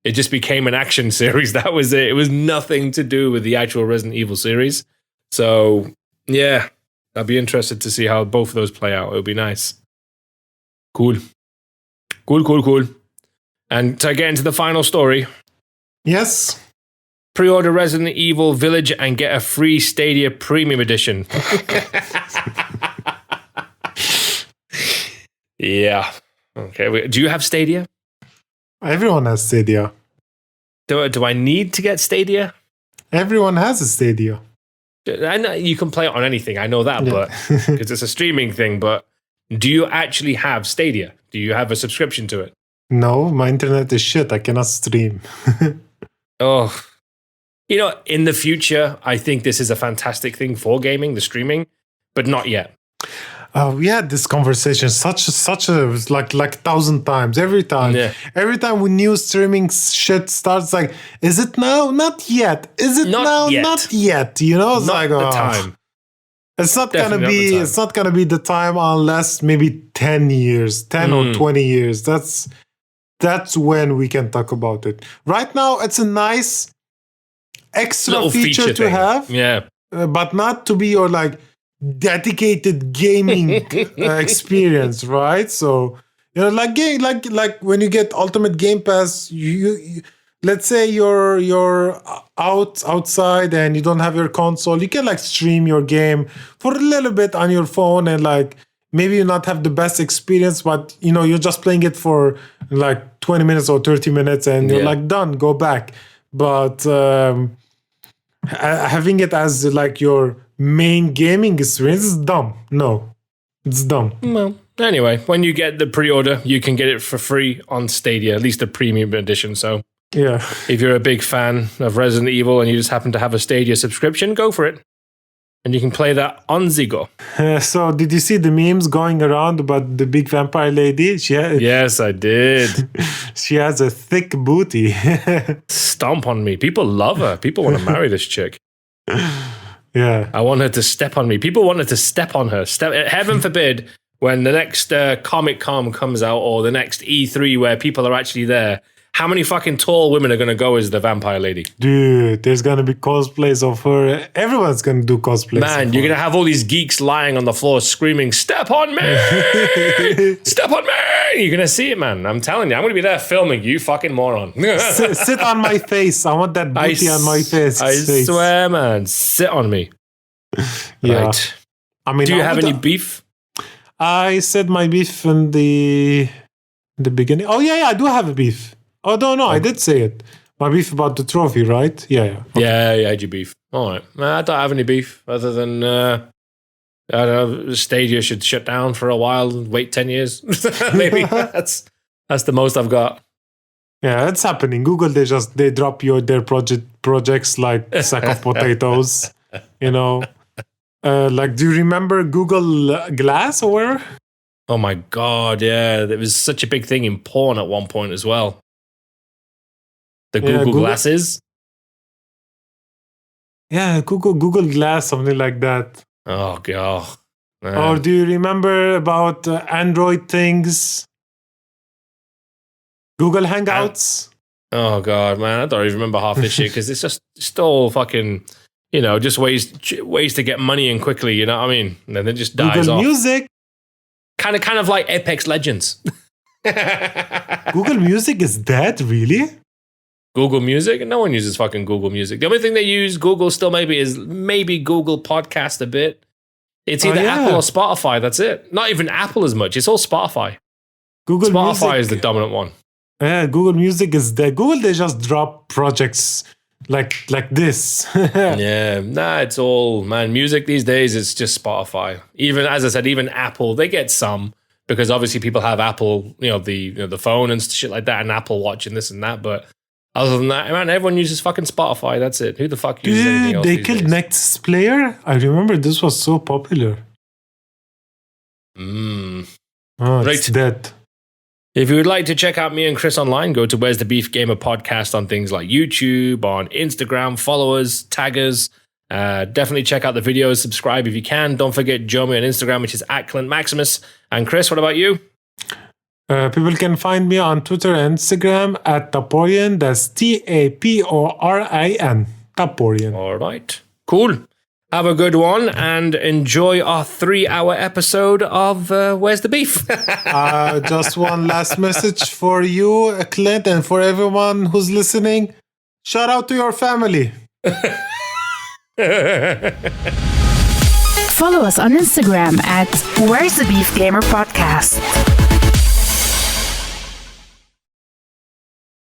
Speaker 2: It just became an action series. That was it. It was nothing to do with the actual Resident Evil series. So, yeah, I'll be interested to see how both of those play out. It'll be nice. Cool. And to get into the final story.
Speaker 3: Yes.
Speaker 2: Pre-order Resident Evil Village and get a free Stadia Premium Edition. Yeah. Okay. Do you have Stadia?
Speaker 3: Everyone has Stadia.
Speaker 2: Do I need to get Stadia?
Speaker 3: Everyone has a Stadia.
Speaker 2: I know you can play it on anything. I know that, but because it's a streaming thing. But do you actually have Stadia? Do you have a subscription to it?
Speaker 3: No, my internet is shit. I cannot stream.
Speaker 2: Oh, in the future, I think this is a fantastic thing for gaming, the streaming, but not yet.
Speaker 3: We had this conversation such a like 1,000 times. Every time when new streaming shit starts, like, is it now? Not yet. Is it now?
Speaker 2: Yet.
Speaker 3: Not yet. It's
Speaker 2: not the time.
Speaker 3: It's not gonna be. It's not gonna be the time unless maybe 10 years, 10 or 20 years. That's when we can talk about it. Right now, it's a nice extra
Speaker 2: little
Speaker 3: feature to have.
Speaker 2: Yeah,
Speaker 3: but not to be your like dedicated gaming experience, right? So like when you get Ultimate Game Pass, you let's say you're outside and you don't have your console, you can like stream your game for a little bit on your phone and like maybe you not have the best experience, but you're just playing it for like 20 minutes or 30 minutes and you're like done, go back. But having it as like your main gaming experience is dumb. No, it's dumb.
Speaker 2: Well, anyway, when you get the pre-order, you can get it for free on Stadia, at least the premium edition. So
Speaker 3: yeah,
Speaker 2: if you're a big fan of Resident Evil and you just happen to have a Stadia subscription, go for it. And you can play that on Zigo.
Speaker 3: So did you see the memes going around about the big vampire lady?
Speaker 2: Yes, I did.
Speaker 3: She has a thick booty.
Speaker 2: Stomp on me. People love her. People want to marry this chick.
Speaker 3: Yeah.
Speaker 2: I want her to step on me. People wanted to step on her. Heaven forbid when the next Comic-Con comes out or the next E3 where people are actually there. How many fucking tall women are going to go as the vampire lady?
Speaker 3: Dude, there's going to be cosplays of her. Everyone's going to do cosplays.
Speaker 2: Man, you're going to have all these geeks lying on the floor screaming, "Step on me! Step on me!" You're going to see it, man. I'm telling you. I'm going to be there filming you, fucking moron.
Speaker 3: Sit on my face. I want that booty on my face.
Speaker 2: I swear, man. Sit on me.
Speaker 3: Yeah.
Speaker 2: Right.
Speaker 3: I mean,
Speaker 2: do you have any beef?
Speaker 3: I said my beef in the beginning. Oh, yeah, I do have a beef. Oh, no, I did say it. My beef about the trophy, right? Yeah.
Speaker 2: Okay. Yeah, you had your beef. All right. I don't have any beef other than, I don't know, Stadia should shut down for a while and wait 10 years. Maybe that's the most I've got.
Speaker 3: Yeah, it's happening. Google, they drop their projects like a sack of potatoes, Like, do you remember Google Glass or whatever?
Speaker 2: Oh my God, yeah. There was such a big thing in porn at one point as well. The Google glasses?
Speaker 3: Yeah, Google Glass, something like that.
Speaker 2: Oh, God.
Speaker 3: Or do you remember about Android things? Google Hangouts?
Speaker 2: Oh, God, man. I don't even remember half this shit because it's just still fucking, just ways to get money in quickly, you know what I mean? And then it just dies
Speaker 3: Google
Speaker 2: off.
Speaker 3: Music?
Speaker 2: Kind of like Apex Legends.
Speaker 3: Google Music is dead, really?
Speaker 2: Google Music? No one uses fucking Google Music. The only thing they use Google still is Google Podcast a bit. It's either Apple or Spotify. That's it. Not even Apple as much. It's all Spotify. Spotify is the dominant one.
Speaker 3: Yeah, Google Music is dead. Google, they just drop projects like this.
Speaker 2: Yeah, it's all, man. Music these days, it's just Spotify. Even, as I said, even Apple, they get some because obviously people have Apple, the phone and shit like that and Apple Watch and this and that, but other than that, man, everyone uses fucking Spotify. That's it. Who the fuck uses anything else?
Speaker 3: They
Speaker 2: these
Speaker 3: killed
Speaker 2: days?
Speaker 3: Next Player. I remember this was so popular.
Speaker 2: Oh,
Speaker 3: it's dead.
Speaker 2: If you would like to check out me and Chris online, go to Where's the Beef Gamer podcast on things like YouTube, on Instagram, follow us, tag us. Definitely check out the videos, subscribe if you can. Don't forget Joe me on Instagram, which is @ClintMaximus. And Chris, what about you?
Speaker 3: People can find me on Twitter and Instagram @Taporian. That's TAPORIN. Taporian.
Speaker 2: All right. Cool. Have a good one and enjoy our 3-hour episode of Where's the Beef?
Speaker 3: Just one last message for you, Clint, and for everyone who's listening. Shout out to your family.
Speaker 4: Follow us on Instagram @Where's the Beef Gamer Podcast.